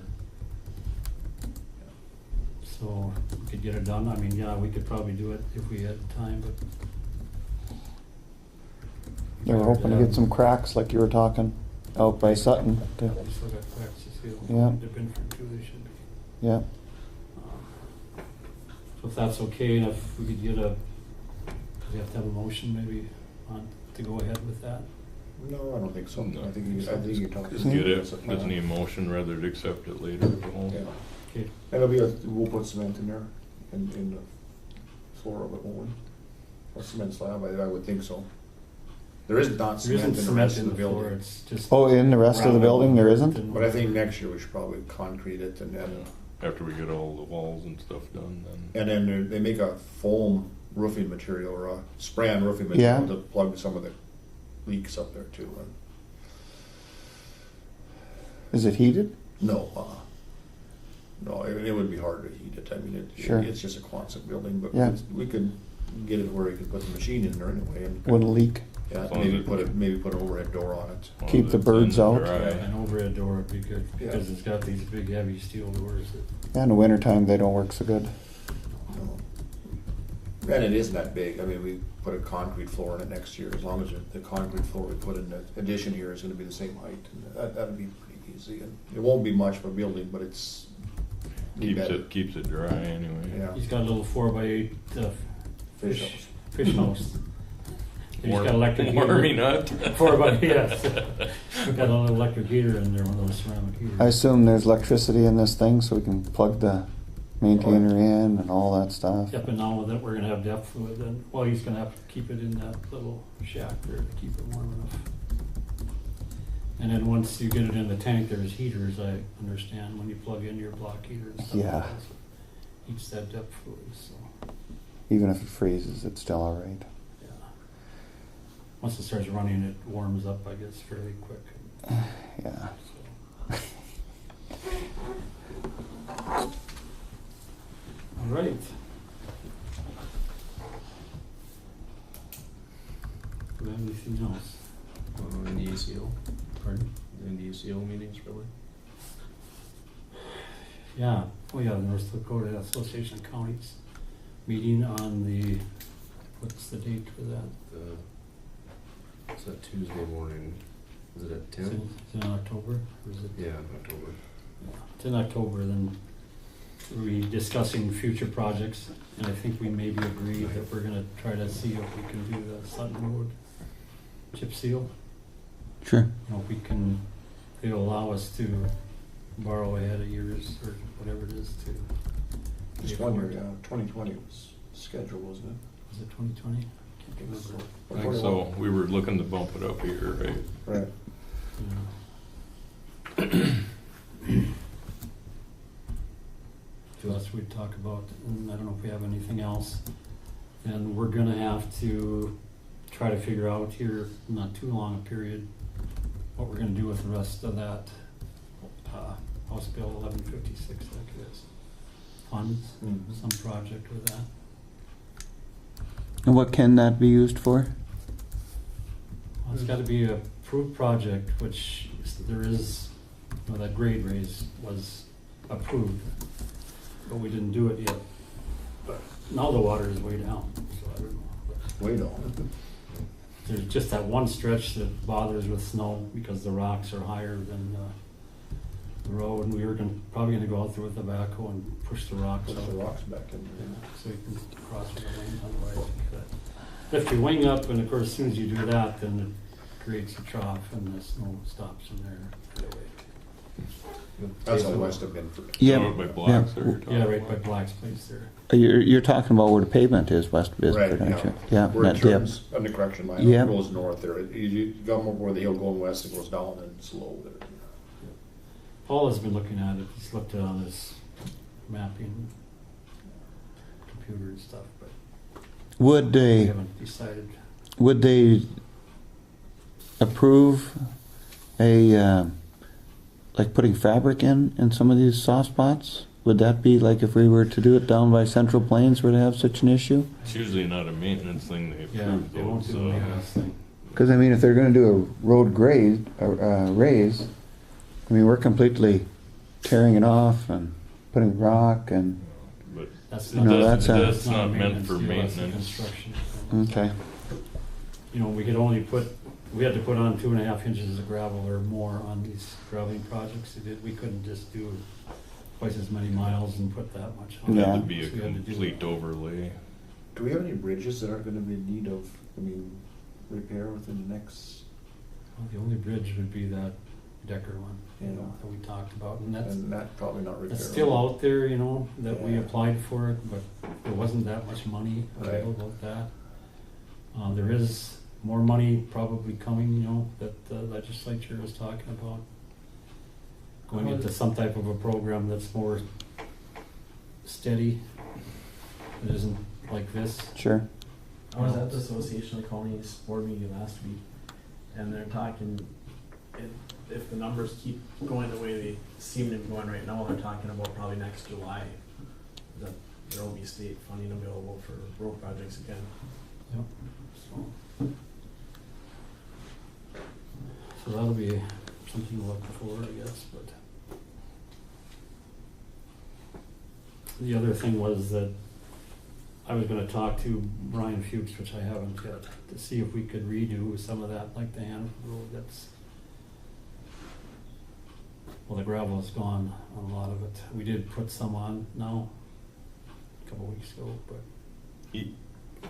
So we could get it done. I mean, yeah, we could probably do it if we had time, but. They were hoping to get some cracks like you were talking out by Sutton. They still got cracks to seal. Yeah. They've been for 2, they should be. Yeah, So if that's okay, and if we could get we have to have a motion maybe to go ahead with that. No, I don't think so. No. I think you're talking. Just get it, doesn't need a motion, rather to accept it later. Yeah. Okay. And we'll put cement in there, in the floor of it, won't we? A cement slab, I would think so. There is not There isn't cement in the cement rest in of the the floor, building. it's just. oh, in the rest of the building, there isn't? But I think next year we should probably concrete it and then, After we get all the walls and stuff done, then. and then they make a foam roofing material or a spray-on roofing material Yeah. to plug some of the leaks up there too. And Is it heated? no, it would be hard to heat it. I mean, Sure. it's just a Quonset building, but Yeah. we could get it where you could put the machine in there anyway. And Wouldn't leak? Yeah, As long as maybe put an overhead door on it. as Keep the it's in birds out. dry. An overhead door would be good, Yeah. because it's got these big heavy steel doors that, Yeah, in the wintertime, they don't work so good. And it isn't that big. I mean, we put a concrete floor in it next year, as long as the concrete floor we put in the addition here is gonna be the same height. And that'd be pretty easy. And it won't be much of a building, but it's better. Keeps it dry anyway. Yeah. he's got a little 4x8 Fish house. fish house. And he's got electric Warming heater. up. 4x, yes. He's got a little electric heater in there, one of those ceramic heaters. I assume there's electricity in this thing, so we can plug the maintainer in and all that stuff. Yep, and now that we're gonna have depth fluid, then, well, he's gonna have to keep it in that little shack there to keep it warm enough. And then once you get it in the tank, there's heaters, I understand, when you plug in your block heater and stuff. Yeah. Like that, so heats that depth fluid, so, Even if it freezes, it's still all right. yeah. Once it starts running, it warms up, I guess, fairly quick. Yeah. So. All right. Do we have anything else? In the ACO, Pardon? in the ACO meetings, really? Yeah, oh yeah, the North Dakota Association of Counties meeting on the, what's the date for that? It's that Tuesday morning, is it at Is it 10? in October, or is it? Yeah, October. It's in October, then we're discussing future projects, and I think we maybe agreed that we're gonna try to see if we can do the Sutton Road chip seal. Sure. You know, if we can, it'll allow us to borrow ahead of years, or whatever it is to. Just one year, yeah. 2020 was scheduled, wasn't it? Is it 2020? I think so. We were looking to bump it up here, right? Right. Yeah. So that's what we talk about, and I don't know if we have anything else. And we're gonna have to try to figure out here, not too long a period, what we're gonna do with the rest of that, House Bill 1156, like this. Funds, some project with that. And what can that be used for? Well, it's gotta be a approved project, which there is, you know, that grade raise was approved, but we didn't do it yet. But now the water is way down, so I don't know. Way down. There's just that one stretch that bothers with snow because the rocks are higher than the road, and we were probably gonna go out there with the backhoe and push the rocks Put out. the rocks back in there. So you can cross with the wing, otherwise you gotta lift your wing up, and of course, as soon as you do that, then it creates a trough and the snow stops from there right away. That's how west have been for. Oh, by blocks or you're talking Yeah, right about? by Black's place there. You're talking about where the pavement is, West Right, Biscuit, aren't yeah. you? Yeah, Where it that dip. turns on the correction line, Yeah. it goes north there. You come up where the hill going west, it goes down and slow there. Paul has been looking at it, he's looked at it on his mapping computer and stuff, but Would we they, haven't decided. would they approve like putting fabric in some of these soft spots? Would that be like if we were to do it down by Central Plains where they have such an issue? It's usually not a maintenance thing they Yeah, approve they won't those, do the maintenance thing. Because I mean, if they're going to do a road grade, raise, I mean, we're completely tearing it off and putting rock and, but That's No, not, that's a- that's not a meant for deal, that's a maintenance. construction. okay. You know, we could only we had to put on 2.5 inches of gravel or more on these graveling projects. We couldn't just do twice as many miles and put that much on. it Yeah. had to be a So we had to do complete that. overlay. Do we have any bridges that are gonna be in need of, repair within the next, Well, the only bridge would be that Decker one, Yeah. that we talked about, and that's and that probably not repair? It's still out there, you know, that we Yeah. applied for it, but there wasn't that much money Right. available about that. There is more money probably coming, you know, that the legislature is talking about. Going into some type of a program that's more steady, that isn't like this. Sure. I was at the Association of Counties board meeting last week, and they're talking, if the numbers keep going the way they seem to be going right now, they're talking about probably next July, that there will be state funding available for road projects again. Yep. So, So that'll be something to look for, I guess, but. The other thing was that I was gonna talk to Brian Fuchs, which I haven't yet, to see if we could redo some of that, like the Hanover Road, that's, well, the gravel is gone on a lot of it. We did put some on now, a couple weeks ago, but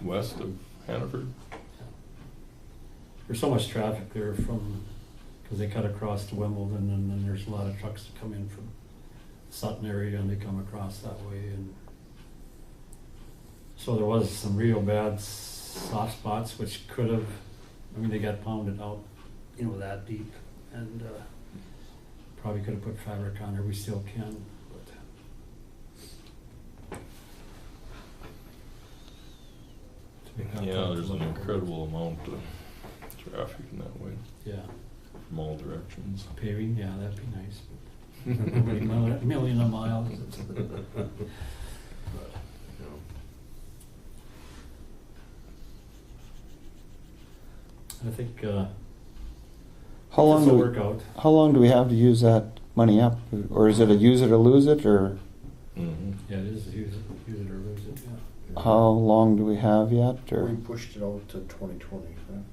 West of Hannaford. there's so much traffic there from, because they cut across to Wimbledon, and then there's a lot of trucks that come in from Sutton area, and they come across that way, and so there was some real bad soft spots which could have, I mean, they got pounded out, you know, that deep, and probably could have put fabric on there. We still can, but to make Yeah, contact there's with an the- incredible amount of traffic in that way Yeah, from all directions. paving, yeah, that'd be nice. But million of miles. But, I think How long this will do we, work out. how long do we have to use that money up? Or is it a use it or lose it, or Mm-hmm. Yeah, it is use it or lose it. Yeah. how long do we have yet? We Or pushed it out to 2020, correct?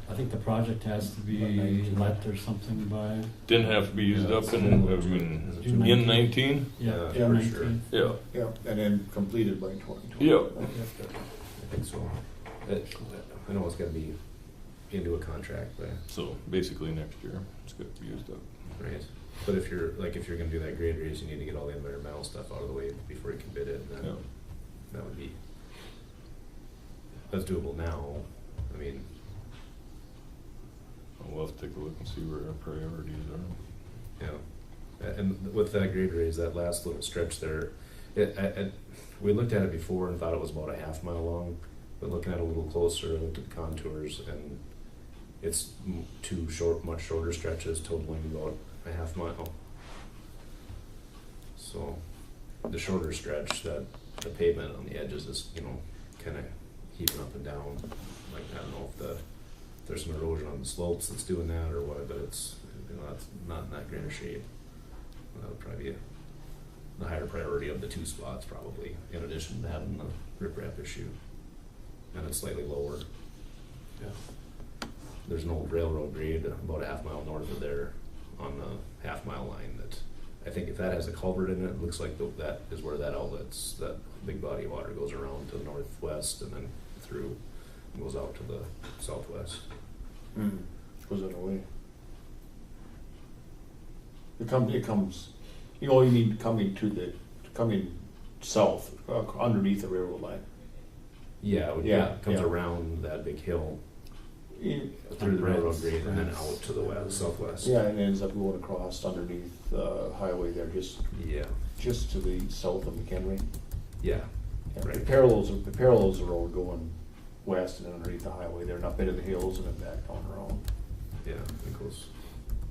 I think the project has to be let or something by Didn't have to be used up in, I mean, June in 19th. 19? yeah, Yeah, June for sure. 19th. Yeah. Yeah, and then completed by 2020. Yeah. I think so. I know it's gotta be into a contract, but, So basically next year, it's got to be used up. right. But if you're gonna do that grade raise, you need to get all the environmental stuff out of the way before you can bid it, and Yeah. then that would be, that's doable now. I mean, We'll have to take a look and see where our priorities are. yeah, and with that grade raise, that last little stretch there, we looked at it before and thought it was about a half mile long, but looking at it a little closer, I looked at the contours, and it's two much shorter stretches totaling about a half mile. So the shorter stretch, that the pavement on the edges is, kind of heaving up and down. Like, I don't know if there's some erosion on the slopes that's doing that or what, but it's, that's not in that great a shape. That would probably be the higher priority of the two spots, probably, in addition to having the riprap issue. And it's slightly lower. Yeah. There's an old railroad grade about a half mile north of there on the half mile line that, I think if that has a culvert in it, it looks like that is where that that big body of water goes around to the northwest and then through, and goes out to the southwest. Goes that away. It comes, you mean coming south, underneath the railroad line. Yeah, it comes around that big hill through the railroad grade and then out to the southwest. Yeah, and it ends up going across underneath the highway there, just to the south of McHenry. Yeah. Yeah, Right. It parallels the road going west and underneath the highway there, and up into the hills and then back down around. Yeah, it goes.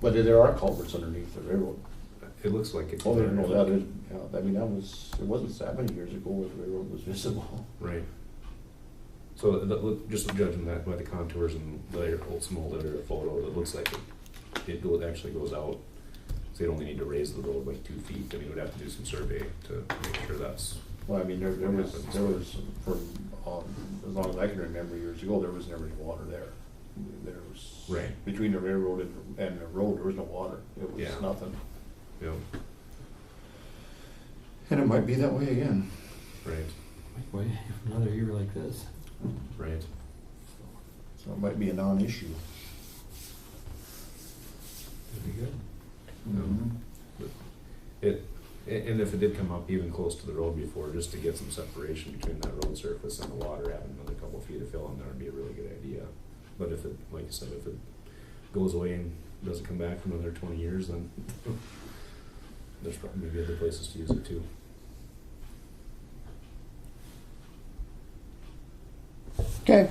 But there are culverts underneath the railroad. It looks like it. Oh, there, no, that is, I mean, it wasn't that many years ago where the railroad was visible. Right. So just judging that by the contours and some old aerial photo, it looks like it actually goes out. So you'd only need to raise the road like 2 feet. I mean, we'd have to do some survey to make sure that's. Well, I mean, there was, for, as long as I can remember years ago, there was never any water there. There was. Right. Between the railroad and the road, there was no water. It was Yeah. nothing. Yeah. And it might be that way again. Right. Wait, another year like this. Right. So it might be a non-issue. It'd be good. And if it did come up even close to the road before, just to get some separation between that road surface and the water, having another couple of feet of fill in there would be a really good idea. But if it, like you said, if it goes away and doesn't come back for another 20 years, then there's probably maybe other places to use it too. okay,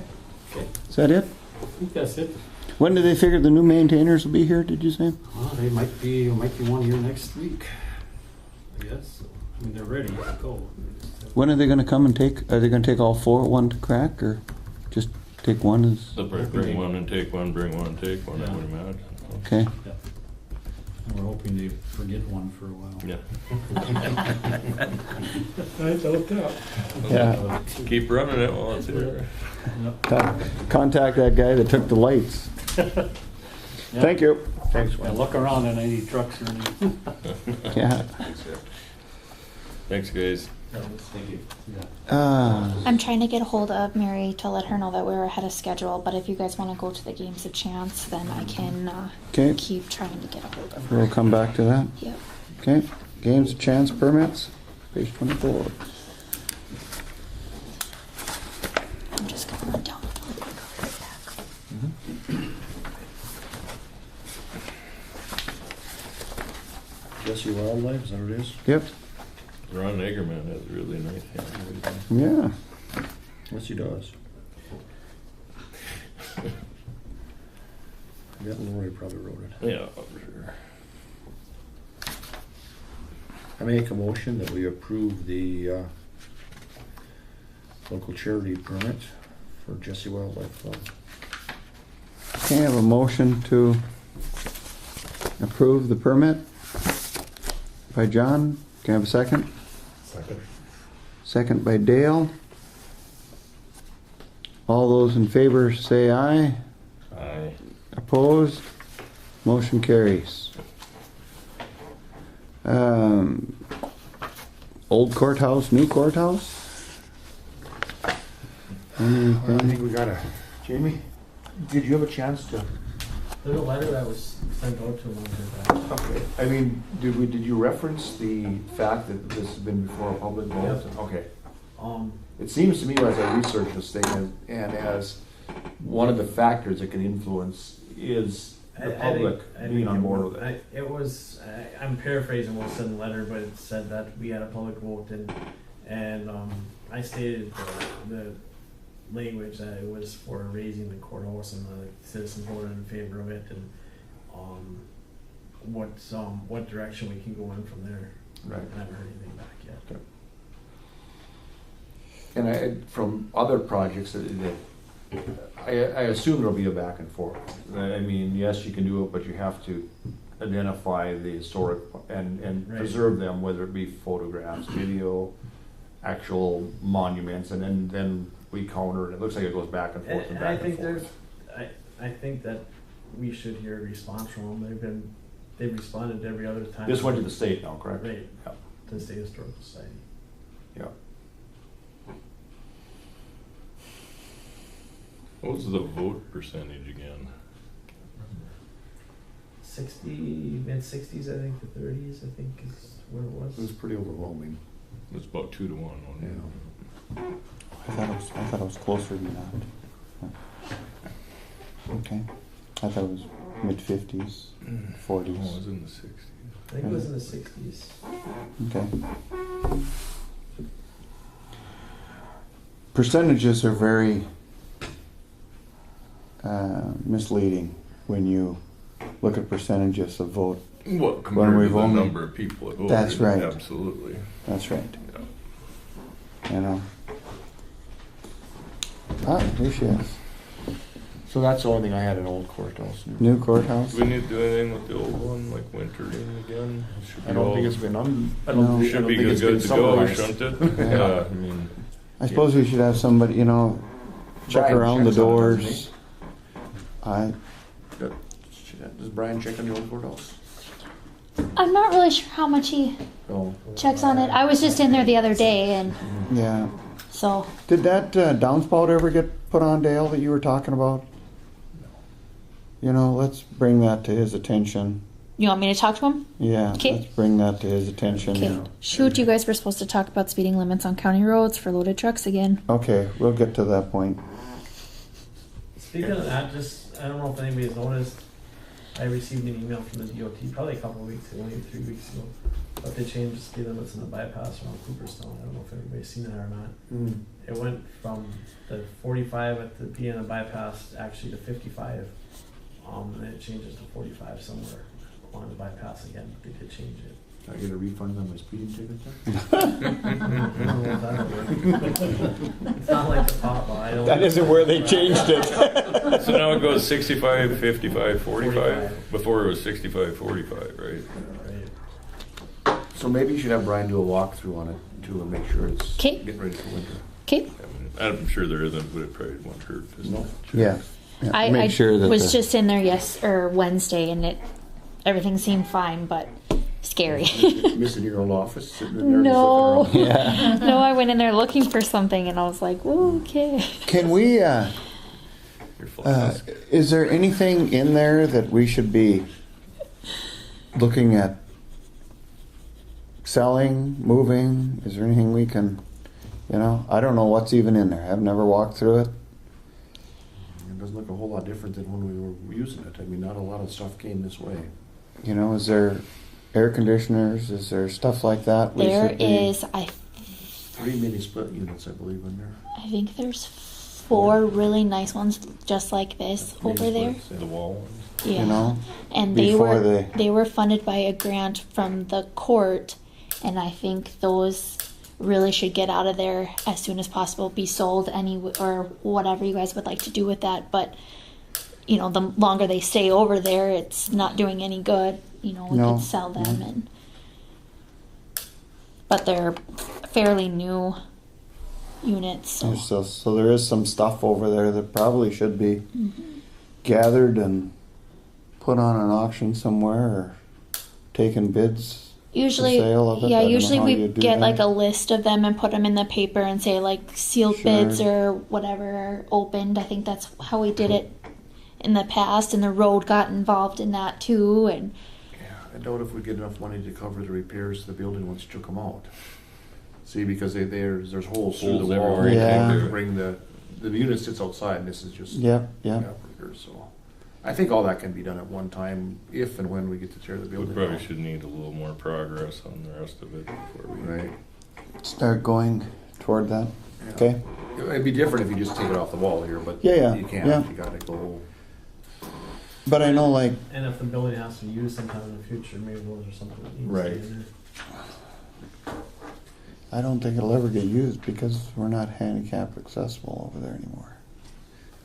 is that it? I think that's it. When do they figure the new maintainers will be here? Did you say? Well, they might be one here next week, I guess. So, I mean, they're ready to go. When are they going to come and take? Are they going to take all four at one crack, or just Take one is, Bring one and take one, bring one and take one, I would imagine. okay. And we're hoping to forget one for a while. Yeah. I doubt that. Yeah. Keep running it while it's here. Contact that guy that took the lights. Thank you. Thanks, Yeah, Wayne. look around at any trucks or anything. Yeah. Thanks, guys. Thank you. I'm trying to get a hold of Mary to let her know that we're ahead of schedule, but if you guys want to go to the games of chance, then I can Okay, keep trying to get a hold of her. we'll come back to that. Yep. Okay, games of chance permits, page 24. I'm just gonna run down really quick. I'll be right back. Jesse Wildlife, is that what it is? Yep, Ron Egerman has a really nice handwriting. yeah. Yes, he does. That Lori probably wrote it. Yeah, for sure. I make a motion that we approve the local charity permit for Jesse Wildlife Club. Okay, I have a motion to approve the permit by John. Can I have a second? Second. Second by Dale. All those in favor say aye. Aye. Opposed? Motion carries. Old courthouse, new courthouse? I Anything? think we gotta, Jamie, did you have a chance to? There's a letter that was sent out to him on her back. Okay, I mean, did you reference the fact that this has been before a public vote? Yep. Okay. Um, It seems to me as I research this thing and as one of the factors that can influence is the public being on board with it. I'm paraphrasing what's in the letter, but it said that we had a public vote and I stated the language that it was for raising the courthouse and the citizens voted in favor of it and what direction we can go in from there. Right. I haven't heard anything back yet. Okay. And from other projects, I assume there'll be a back and forth. I mean, yes, you can do it, but you have to identify the historic and Right. preserve them, whether it be photographs, video, actual monuments, and then we counter, and it looks like it goes back and forth and And I back think and forth. I think that we should hear a response from them. They've responded every other time. This went to the state now, correct? Right, Yeah. to the State Historical Society. Yeah. What was the vote percentage again? mid-60s, I think, to 30s, I think is where it It was was. pretty overwhelming. It was about 2 to 1, wasn't it? I thought it was closer than that. Okay. I thought it was mid-50s, Oh, it 40s. was in the 60s. I think it was in the 60s. Okay. Percentages are very misleading when you look at percentages of vote. Well, compared to we've the only- number of people that voted. That's right. Absolutely. That's right. Yeah. You know. Ah, here she is. So that's the only thing I had in Old Courthouse. New courthouse. Do we need to do anything with the old one, like wintering again? Should I be don't all- think it's been No. Should be think it's good been to go, summarized. shouldn't it? Yeah, I mean, I suppose we should have somebody, you know, check Brian around the checks on it, doors. doesn't Does Brian check on the Old Courthouse? I'm not really sure how much he No. checks on it. I was just in there the other day, and Yeah. so Did that downspout ever get put on, Dale, that you were talking about? You know, let's bring that to his attention. you want me to talk to him? Yeah, Okay. let's bring that to his attention. Okay. Shoot, you guys were supposed to talk about speeding limits on county roads for loaded trucks again. Okay, we'll get to that point. Speaking of that, I don't know if anybody's noticed, I received an email from the DOT probably a couple of weeks ago, maybe 3 weeks ago, but they changed the speed limits in the bypass around Cooperstown. I don't know if everybody's seen it or not. It went from the 45 at the beginning of the bypass actually to 55. And then it changes to 45 somewhere along the bypass again, but they did change it. I get a refund on my speeding ticket then? It's not like the pop, I don't. That isn't where they changed it. So now it goes 65, 55, 45? Before it was 65, 45, right? Right. So maybe you should have Brian do a walkthrough on it too and make sure it's 'Kay. getting ready for winter. Okay. I'm sure there isn't, but it probably won't hurt. No. Yeah. I Make sure that was just in there Wednesday, and everything seemed fine, but scary. Missing your old office, sitting in there. No. Just looking around. Yeah. No, I went in there looking for something, and I was like, "Whoa, okay." Can we, Your flask. is there anything in there that we should be looking at selling, moving? Is there anything we can, I don't know what's even in there. I've never walked through it. It doesn't look a whole lot different than when we were using it. I mean, not a lot of stuff came this way. Is there air conditioners? Is there stuff like that? There should be- is, 3 mini split units, I believe, in there. I think there's 4 really nice ones just like this Mini over there. splits, yeah. The wall ones. Yeah. And before they were funded by a grant from the court, and I think those really should get out of there as soon as possible, be sold or whatever you guys would like to do with that. But the longer they stay over there, it's not doing any good. We No. could sell them, but they're fairly new units. So there is some stuff over there that probably should be gathered and put on an auction somewhere or taken bids. Usually, sale of it? I don't know usually how we you do get that. like a list of them and put them in the paper and say like sealed Sure. bids or whatever are opened. I think that's how we did it in the past, and the road got involved in that too. And Yeah, I doubt if we get enough money to cover the repairs to the building once you took them out. See, because there's holes through the Holes wall. everywhere. Yeah. To bring the unit sits outside, and this is just Yep, yep. outriggers, so. I think all that can be done at one time, if and when we get to tear the We building probably out. should need a little more progress on the rest of it before we. Right. Start going toward that. Yeah. Okay. It'd be different if you just take it off the wall here, but Yeah, you can't. yeah. You gotta go. But I know, like, And if the building has to be used sometime in the future, maybe those are something that needs Right. to be in there. I don't think it'll ever get used because we're not handicap accessible over there anymore.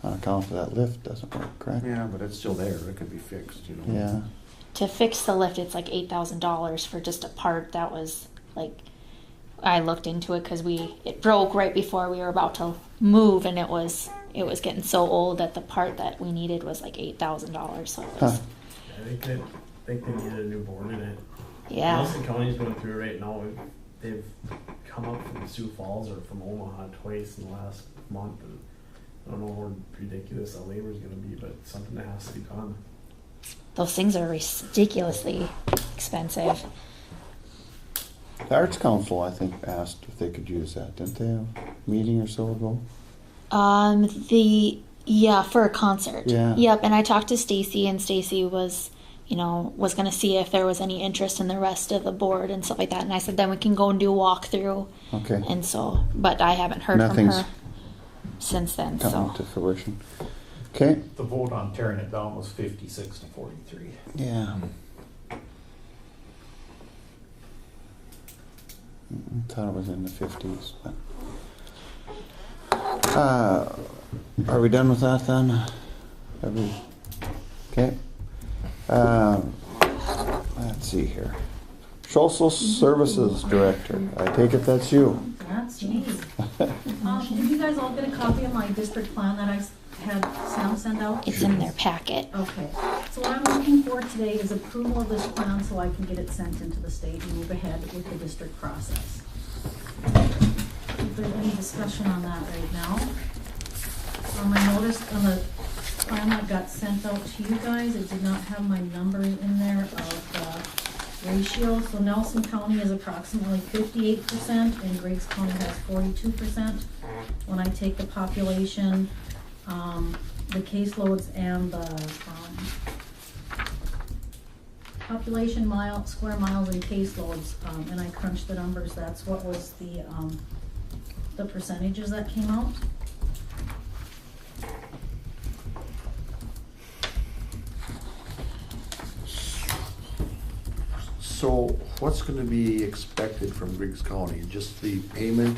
On account of that lift doesn't work, correct? Yeah, but it's still there. It could be fixed, Yeah. to fix the lift, it's like $8,000 for just a part that was like. I looked into it because it broke right before we were about to move, and it was getting so old that the part that we needed was like $8,000. So it was, Huh. I think they needed a new board in it. yeah. Nelson County's going through it right now. They've come up from Sioux Falls or from Omaha twice in the last month. And I don't know how ridiculous that labor is going to be, but it's something that has to be done. Those things are ridiculously expensive. The Arts Council, I think, asked if they could use that, didn't they? A meeting or so ago? For a concert. Yeah. Yep. And I talked to Stacy, and Stacy was going to see if there was any interest in the rest of the board and stuff like that. And I said, then we can go and do a walkthrough. Okay. And so, but I haven't heard Nothing's from her since then. Coming So to fruition. Okay. The vote on tearing it down was 56 to 43. Yeah. Thought it was in the 50s, but. Are we done with that then? Okay. Let's see here. Social Services Director. I take it that's you. That's me. Did you guys all get a copy of my district plan that I had Sam send out? it's in their packet. Okay, so what I'm looking for today is approval of this plan so I can get it sent into the state and move ahead with the district process. If there's any discussion on that right now. I noticed on the plan that got sent out to you guys, it did not have my number in there of the ratio. So Nelson County is approximately 58% and Griggs County has 42%. When I take the population, the caseloads and the population square miles and caseloads, and I crunched the numbers, that's what was the percentages that came out. So what's gonna be expected from Griggs County? Just the payment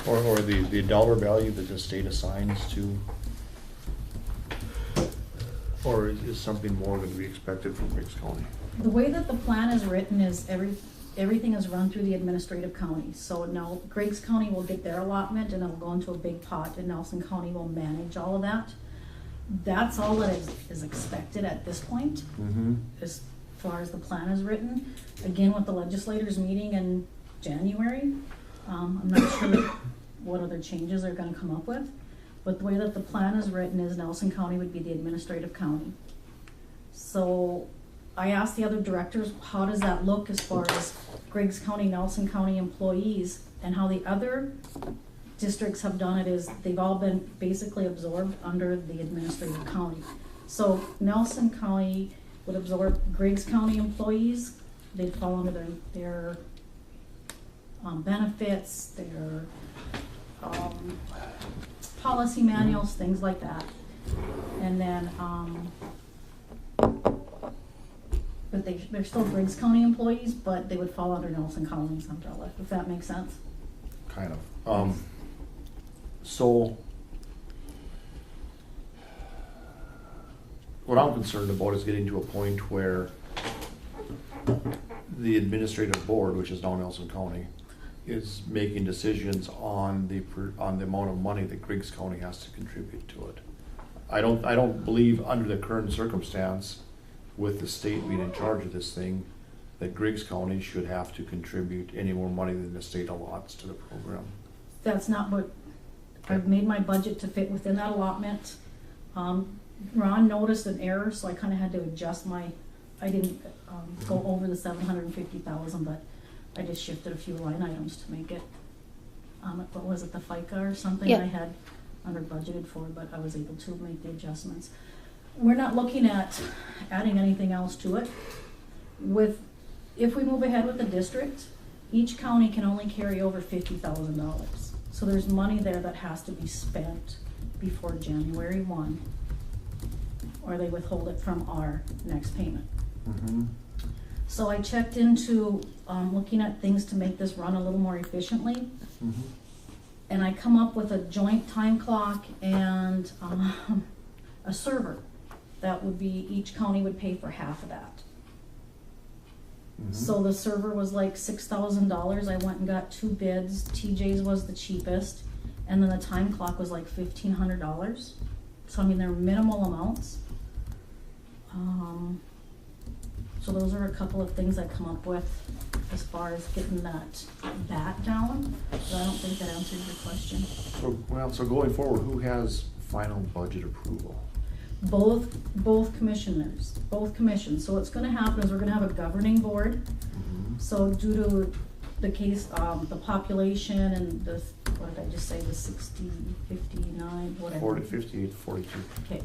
or the dollar value that the state assigns to? Or is something more gonna be expected from Griggs County? The way that the plan is written is everything is run through the administrative county. So now Griggs County will get their allotment and it'll go into a big pot and Nelson County will manage all of that. That's all that is expected at this point, Mm-hmm. as far as the plan is written. Again, with the legislators meeting in January, I'm not sure what other changes they're gonna come up with. But the way that the plan is written is Nelson County would be the administrative county. So I asked the other directors, how does that look as far as Griggs County, Nelson County employees, and how the other districts have done it is they've all been basically absorbed under the administrative county. So Nelson County would absorb Griggs County employees. They'd fall under their benefits, their policy manuals, things like that. And then, but they're still Griggs County employees, but they would fall under Nelson County's umbrella, if that makes sense. Kind of. So what I'm concerned about is getting to a point where the administrative board, which is now Nelson County, is making decisions on the amount of money that Griggs County has to contribute to it. I don't believe under the current circumstance, with the state being in charge of this thing, that Griggs County should have to contribute any more money than the state allots to the program. That's not what, I've made my budget to fit within that allotment. Ron noticed an error, so I kinda had to adjust I didn't go over the 750,000, but I just shifted a few line items to make it, what was it, the FICA or something Yep. I had under budgeted for, but I was able to make the adjustments. We're not looking at adding anything else to it. If we move ahead with the district, each county can only carry over $50,000. So there's money there that has to be spent before January 1, or they withhold it from our next payment. Mm-hmm. So I checked into looking at things to make this run a little more efficiently. Mm-hmm. And I come up with a joint time clock and a server. That would be, each county would pay for half of that. Mm-hmm. So the server was like $6,000. I went and got 2 bids. TJ's was the cheapest. And then the time clock was like $1,500. So I mean, they're minimal amounts. So those are a couple of things I come up with as far as getting that down. But I don't think that answered your question. So going forward, who has final budget approval? Both commissioners, both commissions. So what's gonna happen is we're gonna have a governing board. Mm-hmm. So due to the case, the population and the, what did I just say, the 60, 59, whatever. 40, 58, 42. Okay,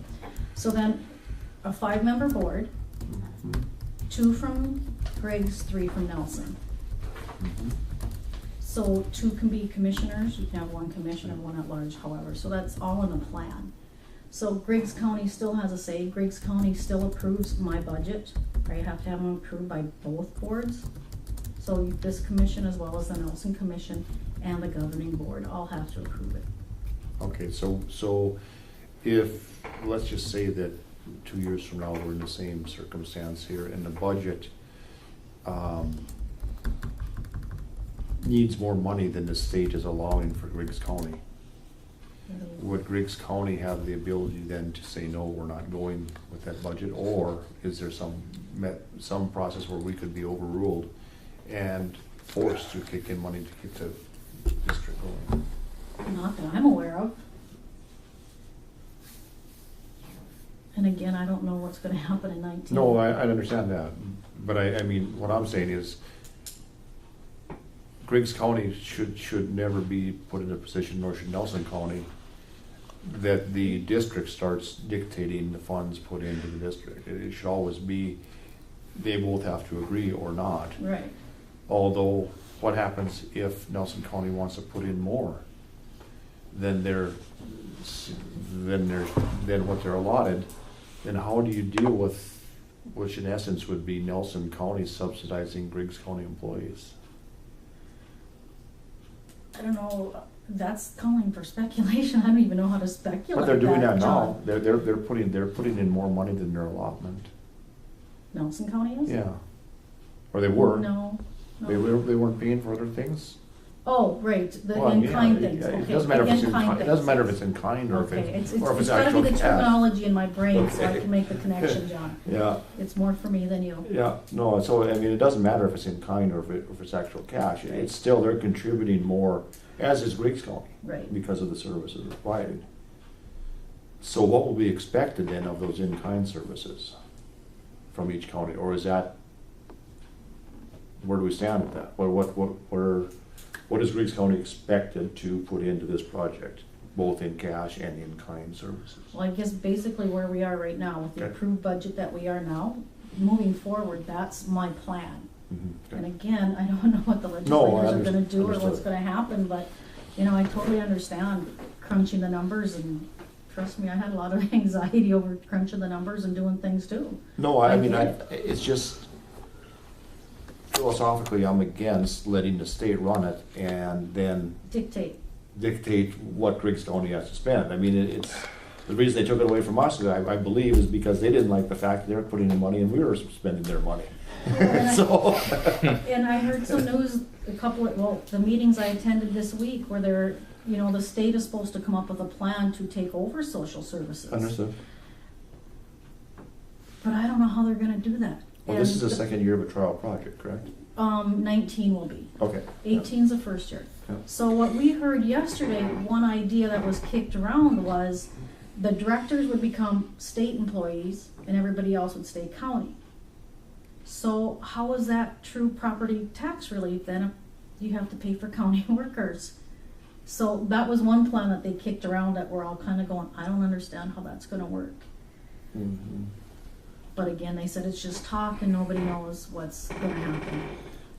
so then a 5-member board, Mm-hmm. 2 from Griggs, 3 from Nelson. Mm-hmm. So 2 can be commissioners, you can have 1 commissioner, 1 at large, however, so that's all in the plan. So Griggs County still has a say. Griggs County still approves my budget. I have to have them approved by both boards. So this commission, as well as the Nelson Commission and the governing board, all have to approve it. Okay, so if, let's just say that 2 years from now, we're in the same circumstance here, and the budget needs more money than the state is allowing for Griggs County, would Griggs County have the ability then to say, no, we're not going with that budget? Or is there some process where we could be overruled and forced to kick in money to keep the district going? Not that I'm aware of. And again, I don't know what's gonna happen in 19. No, I understand that, but I mean, what I'm saying is Griggs County should never be put in a position, nor should Nelson County, that the district starts dictating the funds put into the district. It should always be, they both have to agree or not. Right. Although, what happens if Nelson County wants to put in more than what they're allotted? Then how do you deal with which in essence would be Nelson County subsidizing Griggs County employees. I don't know, that's calling for speculation, I don't even know how to speculate. But they're doing that now. John. They're putting in more money than their allotment. Nelson County is? Yeah. Or they were. No. They weren't paying for other things. Oh, right, the Well, in-kind yeah, things, it okay. doesn't matter if it's in in-kind kind. It doesn't things. matter if it's in kind or Okay, if it's it's gotta actual be the cash. terminology in my brain so I Okay. can make the connection, John. Yeah. It's more for me than you. Yeah, no, so, I mean, it doesn't matter if it's in kind or if it's actual cash, it's still, they're contributing more, as is Griggs County. Right. Because of the services provided. So what will be expected then of those in-kind services from each county, or is that, where do we stand with that? What is Griggs County expected to put into this project, both in cash and in-kind services? Well, I guess basically where we are right now, with the Okay. approved budget that we are now, moving forward, that's my plan. Mhm, And okay. again, I don't know what the No, I legislators are gonna do or what's understood. gonna happen, but, you know, I totally understand crunching the numbers, and trust me, I had a lot of anxiety over crunching the numbers and doing things too. No, I I mean, get it's just, philosophically, I'm against letting the state run it and then Dictate. dictate what Griggs County has to spend. I mean, it's, the reason they took it away from us, I believe, is because they didn't like the fact that they were putting in money and we were spending their money. So, And I heard some news, the meetings I attended this week where they're, you know, the state is supposed to come up with a plan to take over social services. understood. But I don't know how they're gonna do that. Well, this is the And, second year of a trial project, correct? 19 will be. Okay. 18's the first year. Yeah. So what we heard yesterday, one idea that was kicked around was the directors would become state employees and everybody else would stay county. So how is that true property tax relief then if you have to pay for county workers? So that was one plan that they kicked around that we're all kind of going, I don't understand how that's gonna work. Mhm. But again, they said it's just talk and nobody knows what's gonna happen.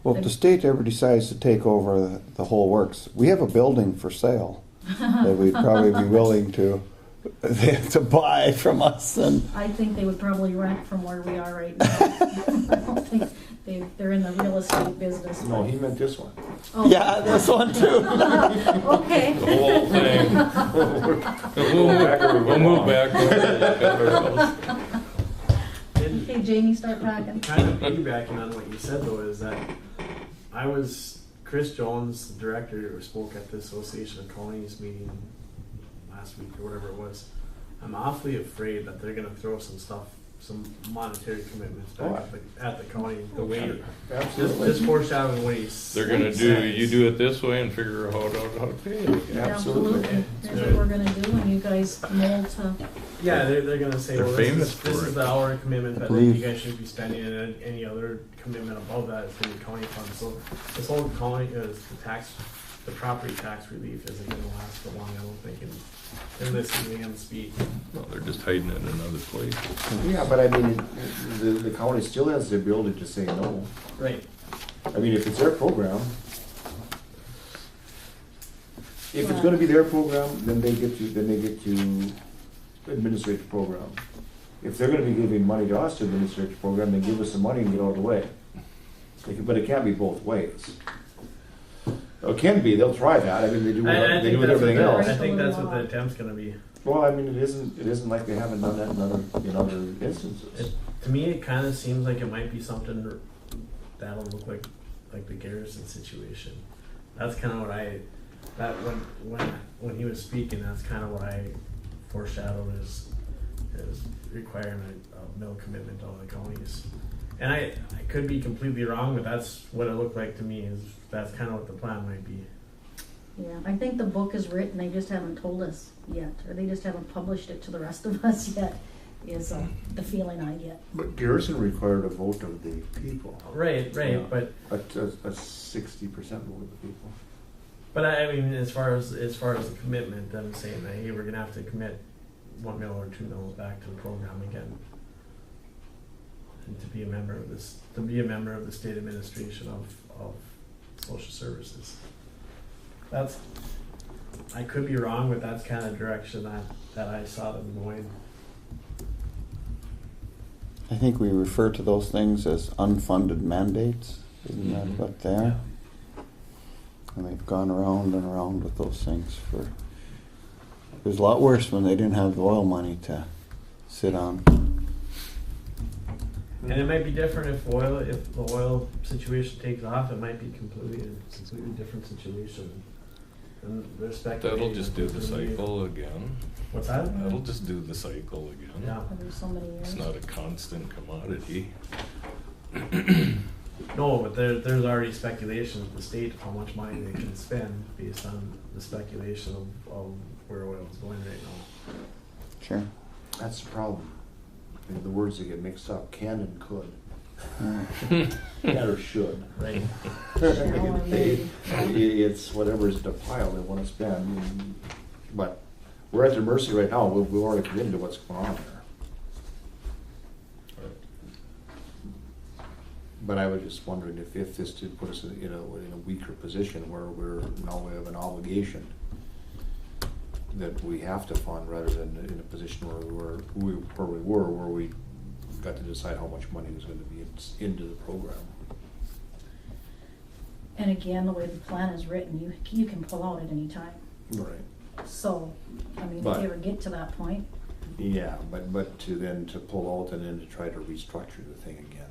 Well, if the state ever decides to take over the whole works, we have a building for sale that we'd probably be willing to buy from us. And I think they would probably rent from where we are right now. I don't think they're in the real estate business. No, but- he meant this one. Oh. yeah, this one too. Okay. The whole thing. We'll move back. Okay, Jamie, start packing. Kind of piggybacking on what you said though, is that Chris Jones, the director, who spoke at the Association of Counties meeting last week or whatever it was. I'm awfully afraid that they're gonna throw some monetary commitments back at the county, the way, just foreshadowing the way They're gonna you do it this way and figure out how to pay it. Absolutely. Here's what we're gonna do, and you guys mold to, Yeah, they're gonna say, They're well, famous this for is it. the hour commitment that believe- you guys should be spending, and any other commitment above that is for your county fund. So this whole county, the property tax relief isn't gonna last for long, I don't think, in listening to him speak. No, they're just hiding it in another place. Yeah, but I mean, the county still has the ability to say no. Right. I mean, if it's their program, if it's gonna be their program, then they get to administrate the program. If they're gonna be giving money to us to administrate the program, then give us the money and get out of the way. But it can't be both ways. It can be, they'll try that, I mean, they do with everything else. I think that's what the attempt's gonna be. Well, I mean, it isn't like they haven't done that in other instances. To me, it kind of seems like it might be something that'll look like the Garrison situation. That's kind of what when he was speaking, that's kind of what I foreshadowed as requiring a mill commitment on the counties. And I could be completely wrong, but that's what it looked like to me. That's kind of what the plan might be. yeah, I think the book is written, they just haven't told us yet, or they just haven't published it to the rest of us yet, is the feeling I get. But Garrison required a vote of the people. Right, Yeah. but A 60% vote of the people. But I mean, as far as the commitment, them saying that, hey, we're gonna have to commit 1 mil or 2 mils back to the program again, and to be a member of the state administration of social services. I could be wrong, but that's kind of direction that I saw them going. I think we refer to those things as unfunded mandates. Isn't that what they are? And they've gone around and around with those things for. It was a lot worse when they didn't have the oil money to sit on. And it might be different if the oil situation takes off. It might be completely different situation. And they're speculating. That'll just do the cycle again. What's that? That'll just do the cycle again. Yeah. Every so many years. It's not a constant commodity. No, but there's already speculation at the state of how much money they can spend based on the speculation of where oil is going right now. Sure. That's the problem. The words that get mixed up, can and could. Can or should. Right. It's whatever's the pile they want to spend. But we're at their mercy right now. We've already committed to what's going on there. But I was just wondering if this did put us in a weaker position where we have an obligation that we have to fund rather than in a position where we got to decide how much money was going to be into the program. And again, the way the plan is written, you can pull out at any time. Right. So, I mean, But- if you ever get to that point, Yeah, but to pull out and then to try to restructure the thing again,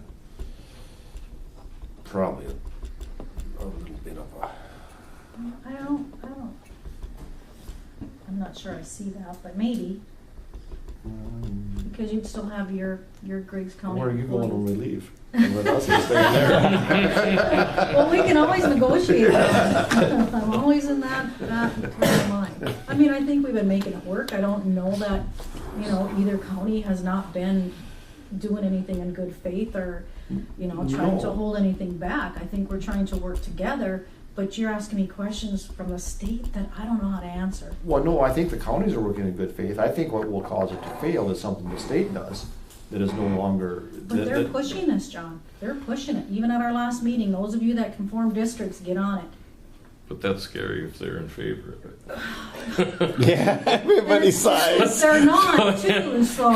probably a little bit of a. I don't. I'm not sure I see that, but maybe, because you'd still have your Griggs County. Where are you going when employees. we leave? And with us, we're staying there. Well, we can always negotiate that. I'm always in that part of mind. I mean, I think we've been making it work. I don't know that, either county has not been doing anything in good faith or, trying to No. hold anything back. I think we're trying to work together, but you're asking me questions from the state that I don't know how to answer. Well, no, I think the counties are working in good faith. I think what will cause it to fail is something the state does that is no longer. But they're pushing this, John. They're pushing it. Even at our last meeting, those of you that can form districts, get on it. But that's scary if they're in favor of it. Yeah, everybody sighs. They're not, too, so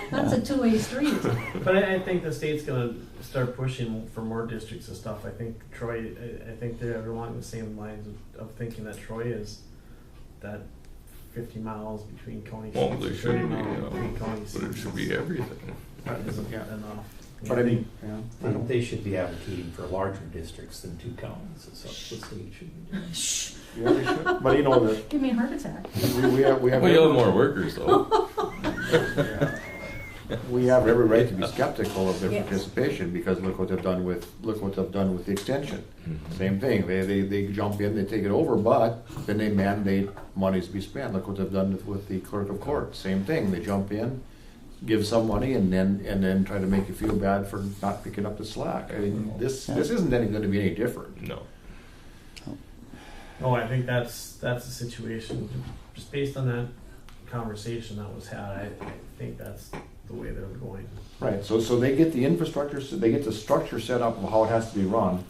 that's a two-way street. But I think the state's gonna start pushing for more districts and stuff. I think Troy, I think they're along the same lines of thinking that Troy is that 50 miles between county seats. Well, there should 30 be, miles between county but it seats should be everything. isn't Yeah. enough. But I mean, I think they should be advocating for larger districts than 2 counties. That's what the state should be doing. Shh, yeah, they should. But that give me a heart attack. we have Well, you have more workers though. we have every right to be skeptical of their Yes. participation because look what they've done with the extension. Same thing. They jump in, they take it over, but then they mandate monies to be spent. Look what they've done with the clerk of court. Same thing. They jump in, give some money, and then try to make you feel bad for not picking up the slack. I mean, this isn't going to be any different. No. Oh, I think that's the situation. Just based on that conversation that was had, I think that's the way they're going. Right. So they get the infrastructure, so they get the structure set up of how it has to be run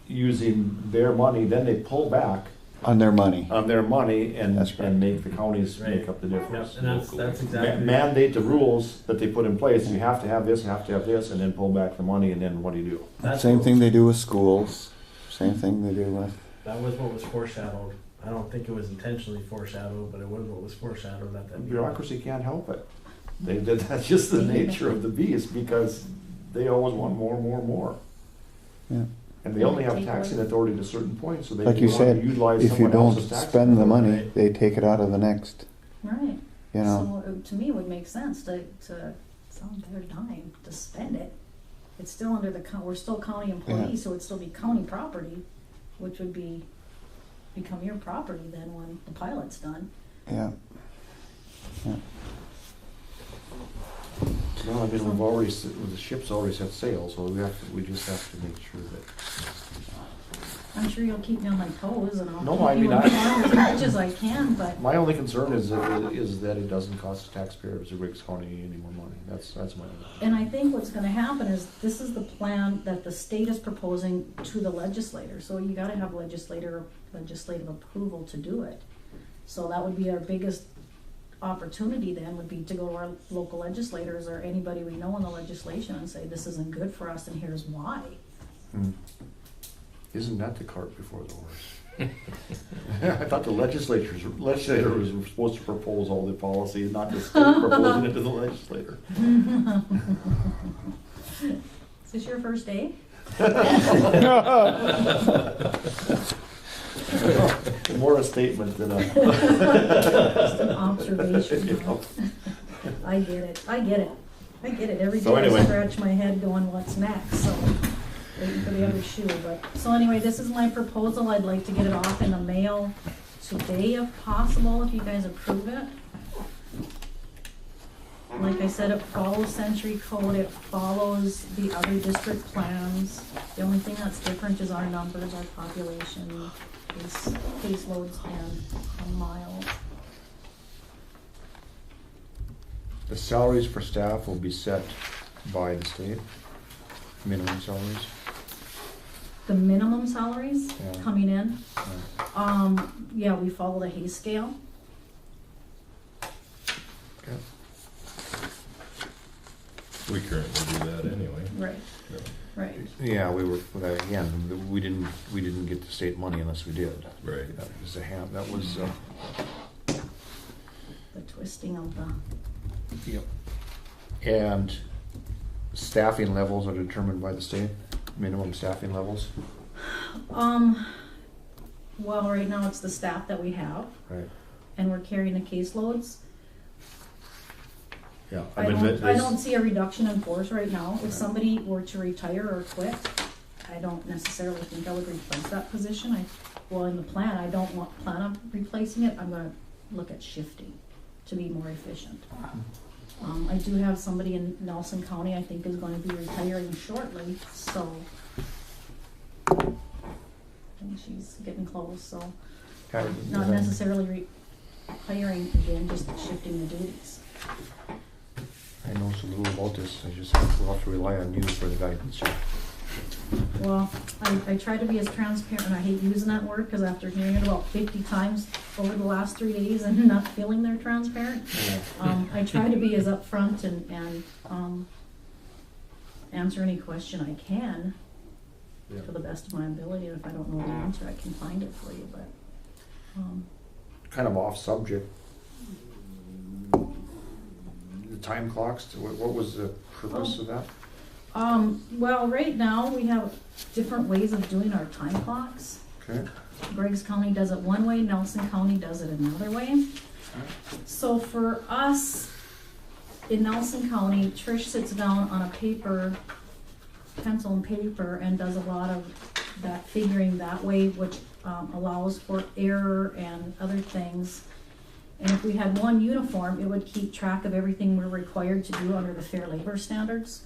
using their money. Then they pull back On their money. and That's right. and make the counties Right. make up the difference. Yep, and that's exactly. Mandate the rules that they put in place. You have to have this, and then pull back the money, and then what do you do? That's Same what- thing they do with schools. Same thing they do with. That was what was foreshadowed. I don't think it was intentionally foreshadowed, but it was what was foreshadowed at that meeting. Bureaucracy can't help it. That's just the nature of the beast because they always want more. Yeah. And they only have Take taxing away. authority to a certain point, so they Like you want to said, utilize if you someone don't else's tax spend the authority. money, they take it out of the next. Right. You know. So to me, it would make sense to it's on their dime to spend it. It's still under we're still county employees, so it'd still be county property, which would become your property then when the pilot's done. Yeah. No, I mean, the ship's already set sail, so we just have to make sure that. I'm sure you'll keep me on my toes and I'll No, keep I you mean, informed as much as I can, but My only concern is that it doesn't cost the taxpayers of Griggs County any more money. That's my only. and I think what's gonna happen is this is the plan that the state is proposing to the legislator, so you gotta have legislative approval to do it. So that would be our biggest opportunity then would be to go to our local legislators or anybody we know in the legislation and say, this isn't good for us and here's why. Isn't that the cart before the horse? I thought the legislator was supposed to propose all the policy, not the state proposing it to the legislator. Is this your first day? More a statement than a. Just an observation. Huh? I get it. Every day I scratch my head going, what's next? So, waiting for the other shoe. But so anyway, this is my proposal. I'd like to get it off in the mail today if possible, if you guys approve it. Like I said, it follows Century Code, it follows the other district plans. The only thing that's different is our numbers, our population, caseloads, and miles. The salaries for staff will be set by the state, minimum salaries. The minimum salaries coming in, Yeah. we follow the Hay scale. Okay. We currently do that anyway. Right. Yeah. Right. Yeah, again, we didn't get the state money unless we did. Right. That was that was. The twisting of the. Yep. And staffing levels are determined by the state, minimum staffing levels. Well, right now it's the staff that we have. Right. And we're carrying the caseloads. Yeah. I don't see a reduction in force right now. If somebody were to retire or quit, I don't necessarily think I would replace that position. In the plan, I don't plan on replacing it. I'm gonna look at shifting to be more efficient. I do have somebody in Nelson County I think is going to be retiring shortly, so I think she's getting close, so not necessarily retiring again, just shifting the duties. I know so little about this. We'll have to rely on you for the guidance. Well, I try to be as transparent, and I hate using that word because after hearing it about 50 times over the last 3 days and not feeling they're transparent, I try to be as upfront and answer any question I can to the best of my ability. And if I don't know the answer, I can find it for you. But kind of off subject. The time clocks. What was the purpose of that? Well, right now we have different ways of doing our time clocks. Okay. Griggs County does it one way, Nelson County does it another way. So for us in Nelson County, Trish sits down on a pencil and paper, and does a lot of that figuring that way, which allows for error and other things. And if we had one uniform, it would keep track of everything we're required to do under the Fair Labor Standards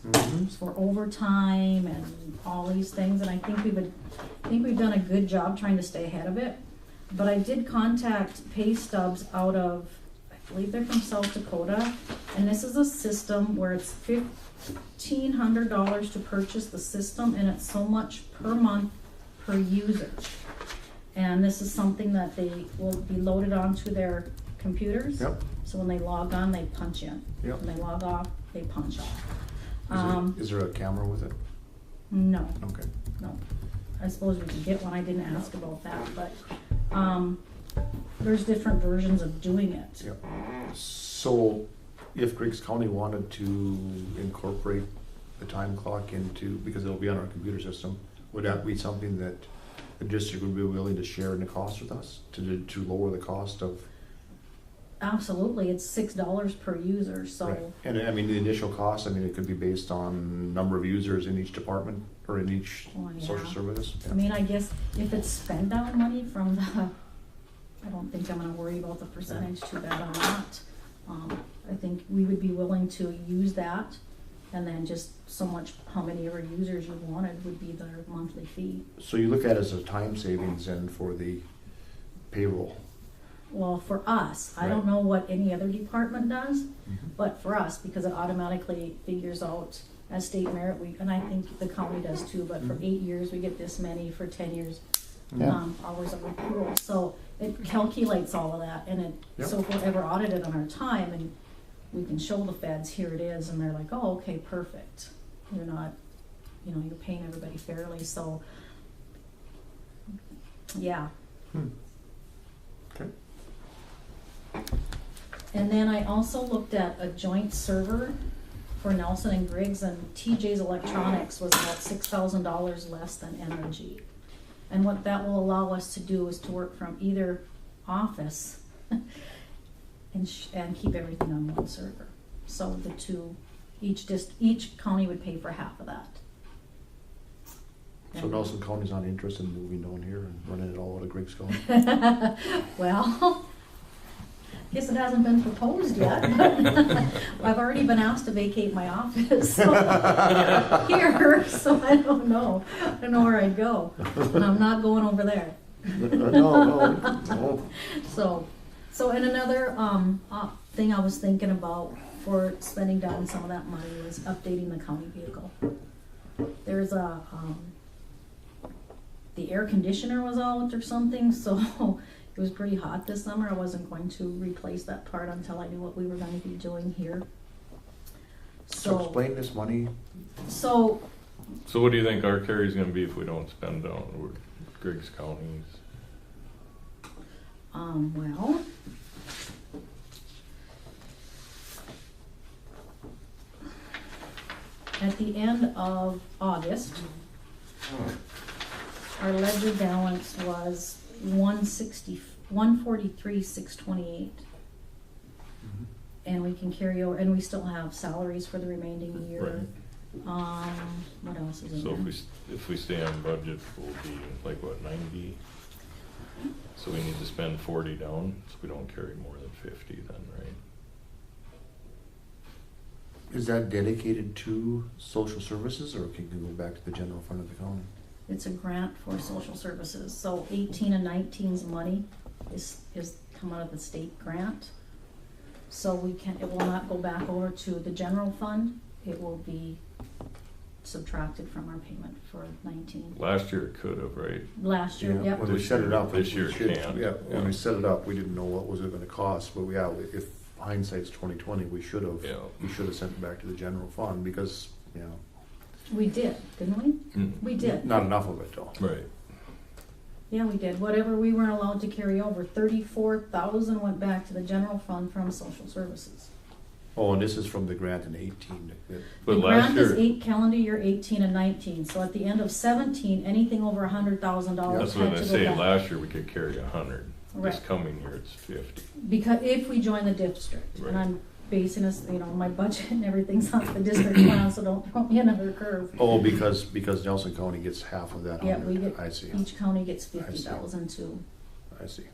for overtime and all these things. And I think we've done a good job trying to stay ahead of it. But I did contact pay stubs out of, I believe they're from South Dakota, and this is a system where it's $1,500 to purchase the system, and it's so much per month per user. And this is something that they will be loaded onto their computers. Yep. So when they log on, they punch in. Yep. When they log off, they punch off. Is there a camera with it? No. Okay. No. I suppose we could get one. I didn't ask about that, but there's different versions of doing it. Yep. So if Griggs County wanted to incorporate the time clock because it'll be on our computer system, would that be something that the district would be willing to share in the cost with us to lower the cost of? Absolutely, it's $6 per user. So, right. And I mean the initial cost. I mean it could be based on number of users in each department or in each social service. Yeah. I mean, I guess if it's spend down money from the, I don't think I'm going to worry about the percentage too bad on that. I think we would be willing to use that, and then just so much how many of our users you wanted would be their monthly fee. So you look at it as a time savings and for the payroll. Well, for us, I don't know what any other department does, but for us, because it automatically figures out as state merit, and I think the county does too, but for 8 years we get this many, for 10 years hours of accrual. So it calculates all of that, and Yep. so if we're ever audited on our time, and we can show the feds, here it is, and they're like, oh, okay, perfect. You're not, you're paying everybody fairly, so, yeah. Okay. And then I also looked at a joint server for Nelson and Griggs, and TJ's Electronics was about $6,000 less than NRG. And what that will allow us to do is to work from either office and keep everything on one server. So the two, each county would pay for half of that. So Nelson County's not interested in moving down here and running it all out of Griggs County? Well, guess it hasn't been proposed yet. I've already been asked to vacate my office here, so I don't know. I don't know where I'd go, and I'm not going over there. No. So and another thing I was thinking about for spending down some of that money was updating the county vehicle. There's the air conditioner was out or something, so it was pretty hot this summer. I wasn't going to replace that part until I knew what we were going to be doing here. So explain this money. So what do you think our carry's gonna be if we don't spend down Griggs County's? Well, at the end of August, our ledger balance was 143,628, and we can carry over, and we still have salaries for the remaining year. Right. What else is in So there? if we stay on budget, we'll be like what, 90? So we need to spend 40 down, so we don't carry more than 50 then, right? Is that dedicated to social services, or can you go back to the general fund of the county? It's a grant for social services, so 18 and 19's money is come out of the state grant. So it will not go back over to the general fund, it will be subtracted from our payment for 19. Last year it could have, right? Last year, yep. When we set it up. This year we should- it can't. Yeah, when we set it up, we didn't know what was it gonna cost, but yeah, if hindsight's 2020, we should have sent it back to the general fund, because, We did, didn't we? We did. not enough of it though. Right. Yeah, we did. Whatever we weren't allowed to carry over, 34,000 went back to the general fund from social services. Oh, and this is from the grant in 18. But The last grant is year, calendar year 18 and 19, so at the end of 17, anything over $100,000 that's had what to I go say, back. last year we could carry 100. This Right. coming year it's 50. Because if we join the district, Right. and I'm basing this, my budget and everything's off the district plan, so don't throw me another curve. Oh, because Nelson County gets half of that. Yeah, 100. we get, I see. each county gets I see. 50,000 too. I see.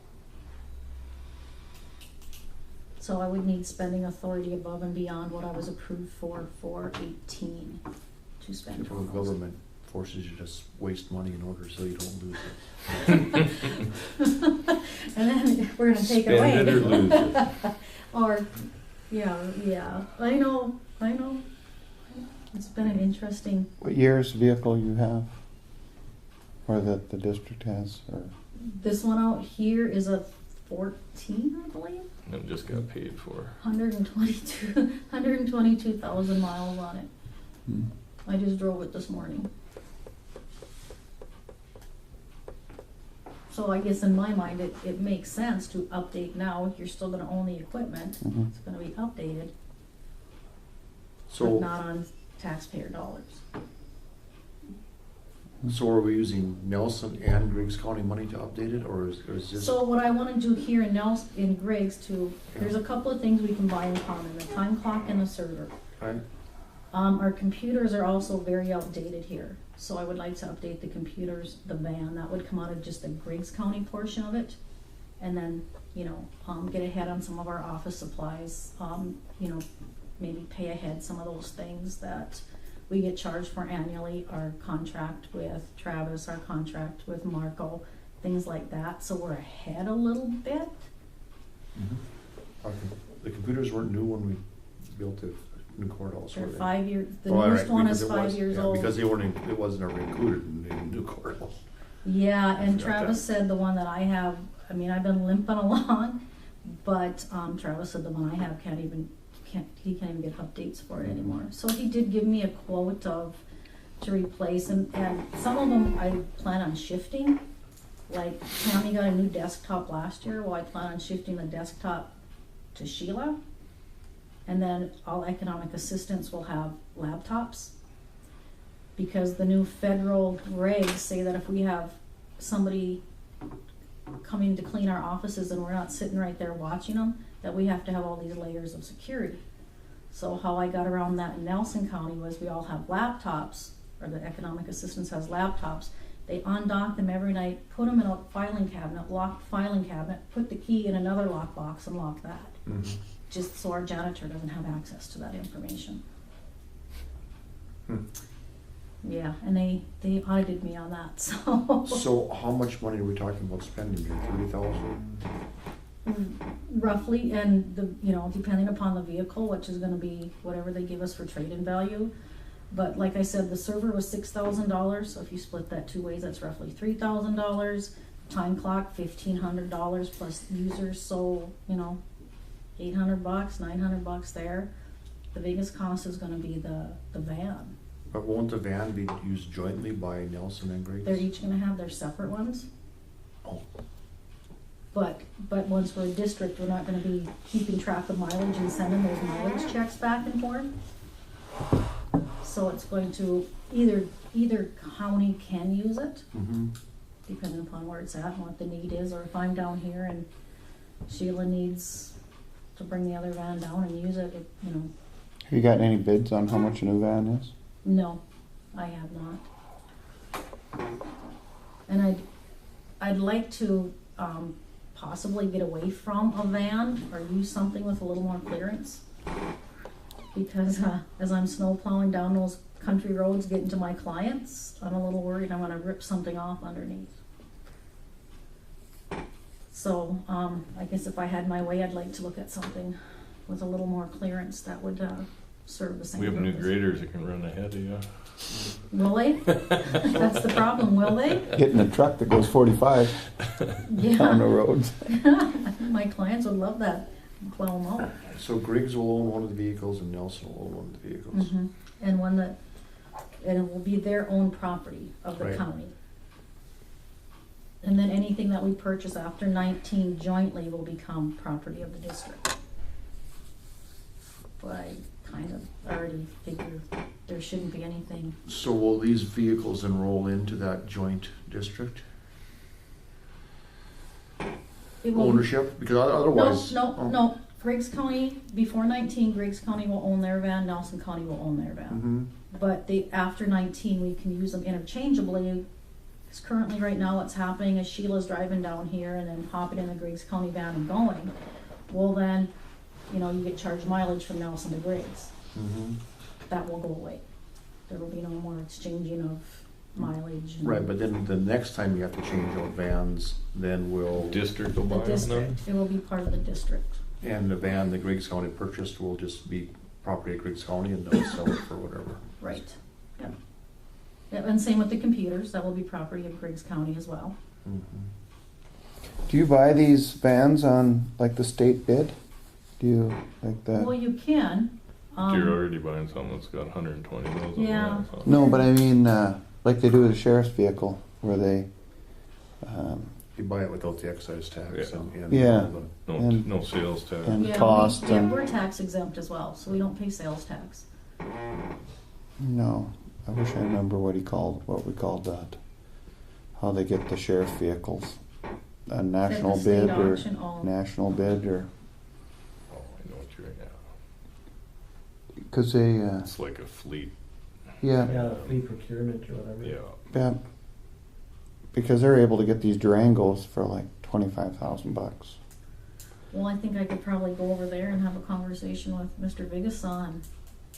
So I would need spending authority above and beyond what I was approved for 18 to spend. Typical 12,000. government forces you to just waste money in order so you don't lose it. And then we're gonna take it away. Spend it or lose it. Or, yeah, I know. It's been an interesting, What year's vehicle you have? Or that the district has? Or this one out here is a 14, I believe. And just got paid for. 122,000 miles on it. I just drove it this morning. So I guess in my mind, it makes sense to update now. You're still gonna own the equipment. Mhm. It's gonna be updated, but So, not on taxpayer dollars. so are we using Nelson and Griggs County money to update it, or is this? So what I wanna do here in Griggs there's a couple of things we can buy in common, the time clock and the server. Right. Our computers are also very outdated here, so I would like to update the computers, the van, that would come out of just the Griggs County portion of it. And then, get ahead on some of our office supplies, maybe pay ahead some of those things that we get charged for annually, our contract with Travis, our contract with Marco, things like that, so we're ahead a little bit. The computers weren't new when we built the new courthouse, were They're they? 5 years, the Oh, all newest right, one because is it 5 was- years yeah, old. Because it wasn't ever included in the new courthouse. Yeah, and forgot Travis said the one that I have I mean, I've been limping along, but Travis said the one I have he can't even get updates for it anymore. So he did give me a quote to replace, and some of them I plan on shifting. Like Tammy got a new desktop last year. Well, I plan on shifting the desktop to Sheila, and then all economic assistants will have laptops, because the new federal regs say that if we have somebody coming to clean our offices and we're not sitting right there watching them, that we have to have all these layers of security. So how I got around that in Nelson County was we all have laptops, or the economic assistance has laptops. They undock them every night, put them in a filing cabinet, lock the filing cabinet, put the key in another lockbox and lock that. Mhm. Just so our janitor doesn't have access to that information. Yeah, and they audited me on that, so. So how much money are we talking about spending here? 30,000? Roughly, and depending upon the vehicle, which is gonna be whatever they give us for trade-in value. But like I said, the server was $6,000, so if you split that 2 ways, that's roughly $3,000. Time clock, $1,500 plus users, so, $800, $900 there. The biggest cost is gonna be the van. But won't the van be used jointly by Nelson and Griggs? They're each gonna have their separate ones. Oh. But once we're a district, we're not gonna be keeping track of mileage and sending those mileage checks back and forth. So it's going to, either county can use it, Mm-hmm. depending upon where it's at and what the need is, or if I'm down here and Sheila needs to bring the other van down and use it, Have you got any bids on how much a new van is? No, I have not. And I'd like to possibly get away from a van or use something with a little more clearance. Because as I'm snow plowing down those country roads getting to my clients, I'm a little worried I'm gonna rip something off underneath. So I guess if I had my way, I'd like to look at something with a little more clearance that would serve the same We have new purpose. graders that can run ahead of you. Will they? That's the problem, will they? Getting a truck that goes 45 on the roads. My clients would love that. Plow them out. So Griggs will own one of the vehicles and Nelson will own one of the vehicles. Mhm. And and it will be their own property of the Right. county. And then anything that we purchase after 19 jointly will become property of the district. But I kind of already figure there shouldn't be anything. So will these vehicles enroll into that joint district It will- ownership? Because otherwise. No. Griggs County, before 19, Griggs County will own their van, Nelson County will own their van. Mm-hmm. But after 19, we can use them interchangeably. Because currently, right now, what's happening is Sheila's driving down here and then hopping in the Griggs County van and going. Well, then, you get charged mileage from Nelson to Griggs. Mm-hmm. That will go away. There will be no more exchanging of mileage. and- Right, but then the next time you have to change out vans, then we'll, District will The buy them then? district, it will be part of the district. and the van the Griggs County purchased will just be property of Griggs County and they'll sell it for whatever. Right. Yep. Yep, and same with the computers, that will be property of Griggs County as well. Mm-hmm. Do you buy these vans on like the state bid? Do you like that? Well, you can. You're already buying something that's got 120,000 Yeah. miles on it. No, but I mean, like they do with the sheriff's vehicle, where they, You buy it without the excise tax Yeah. and Yeah. all the- No, And- no sales tax. and Yeah, cost and we're tax exempt as well, so we don't pay sales tax. no, I wish I remember what we called that. How they get the sheriff's vehicles, a national State bid or auction, oh. national bid or Oh, I know what you're, yeah. because they, It's like a fleet, yeah, Yeah, fleet procurement or whatever. yeah. yeah, because they're able to get these Durangos for like $25,000. Well, I think I could probably go over there and have a conversation with Mr. Vigason.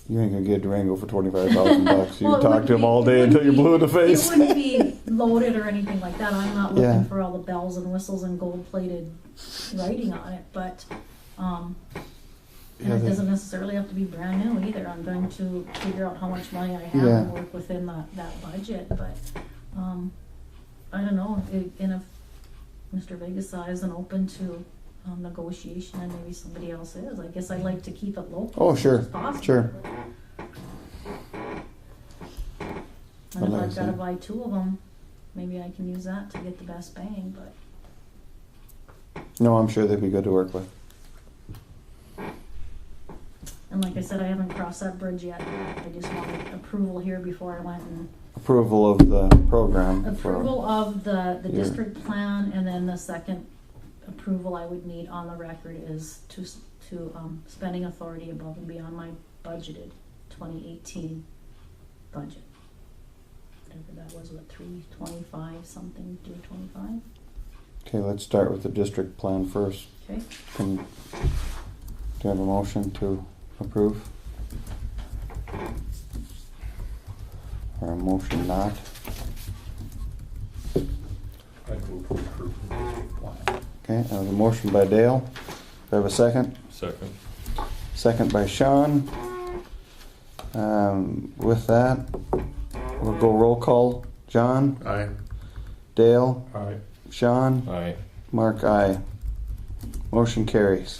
You ain't gonna get a Durango for $25,000. You Well, it talk wouldn't to him be- all it day wouldn't until you're be- blue in the face. It wouldn't be loaded or anything like that. I'm not looking Yeah. for all the bells and whistles and gold-plated writing on it, but, and Yeah, it they- doesn't necessarily have to be brand new either. I'm going to figure out how much money I have Yeah. and work within that budget, but, I don't know, and Mr. Vegas isn't open to negotiation and maybe somebody else is. I guess I'd like to keep it local. Oh, as sure, much as possible. sure. And if Like I I've gotta said. buy 2 of them, maybe I can use that to get the best bang, but. No, I'm sure they'd be good to work with. And like I said, I haven't crossed that bridge yet. I just wanted approval here before I went and Approval of the program. approval of the Your- district plan, and then the second approval I would need on the record is to spending authority above and beyond my budgeted 2018 budget. Whatever that was, what, 325 something, 325? Okay, let's start with the district plan first. Okay. Do you have a motion to approve? Or a motion not? I'd move to approve the district plan. Okay, I have a motion by Dale. Do I have a second? Second. Second by Sean. With that, we'll go roll call. John? Aye. Dale? Aye. Sean? Aye. Mark, aye. Motion carries.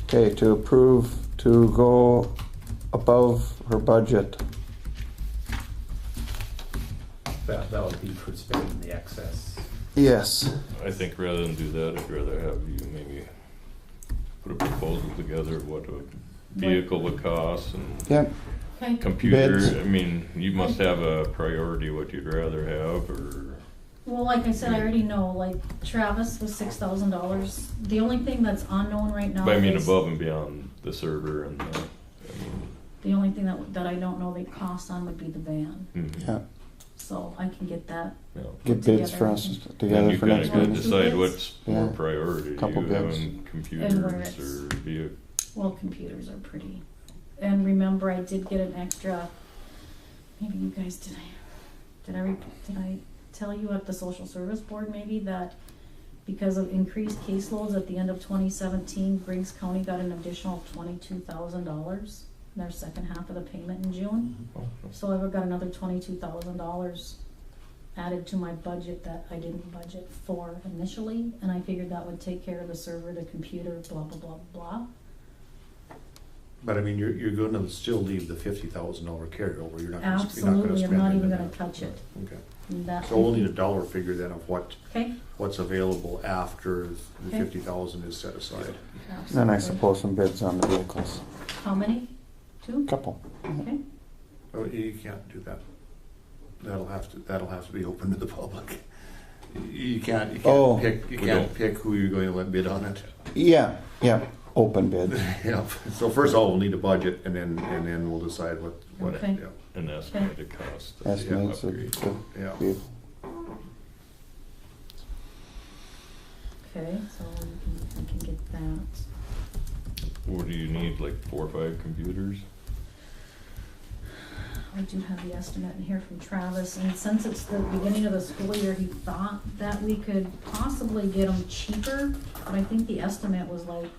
Okay, to approve to go above her budget. That would be for spending the excess. Yes. I think rather than do that, I'd rather have you maybe put a proposal together of what a vehicle would cost and Yep. Okay. computer. Bids. I mean, you must have a priority what you'd rather have, or Well, like I said, I already know, like Travis was $6,000. The only thing that's unknown right now but I mean is above and beyond the server and the, I mean, the only thing that I don't know the cost on would be the van. Yeah. So I can get that. yeah. Get bids for us Then together you for kinda next gotta meeting. decide Bids? what's more Yeah. priority. Couple You bids. having And where computers it's- or vehicle. Well, computers are pretty. And remember, I did get an extra. Maybe you guys did. Did I tell you at the social service board maybe that because of increased caseloads at the end of 2017, Griggs County got an additional $22,000 in their second half of the payment in June. Oh, So I've got another $22,000 added to my budget that I didn't budget for initially, and I figured that would take care of the server, the computer, blah blah blah blah. But I mean, you're gonna still leave the $50,000 carryover, you're not gonna spend Absolutely, I'm not it. even gonna touch it. Okay, And that so we'll need a dollar figure then of Okay. what's available after the Okay. 50,000 is set aside. Then I Absolutely. suppose some bids on the vehicles. How many? 2? Couple. Okay. Oh, you can't do that. That'll have to be open to the public. You can't Oh. pick who you're going to let bid on it. Yeah, yeah. Open bid. Yeah, so first of all, we'll need a budget and then we'll decide what, Okay. yeah. An estimated cost. of the Estimates of upgrade. the Yeah. vehicle. Okay, so we can get that. What do you need, like 4 or 5 computers? I do have the estimate in here from Travis, and since it's the beginning of the school year, he thought that we could possibly get them cheaper, but I think the estimate was like,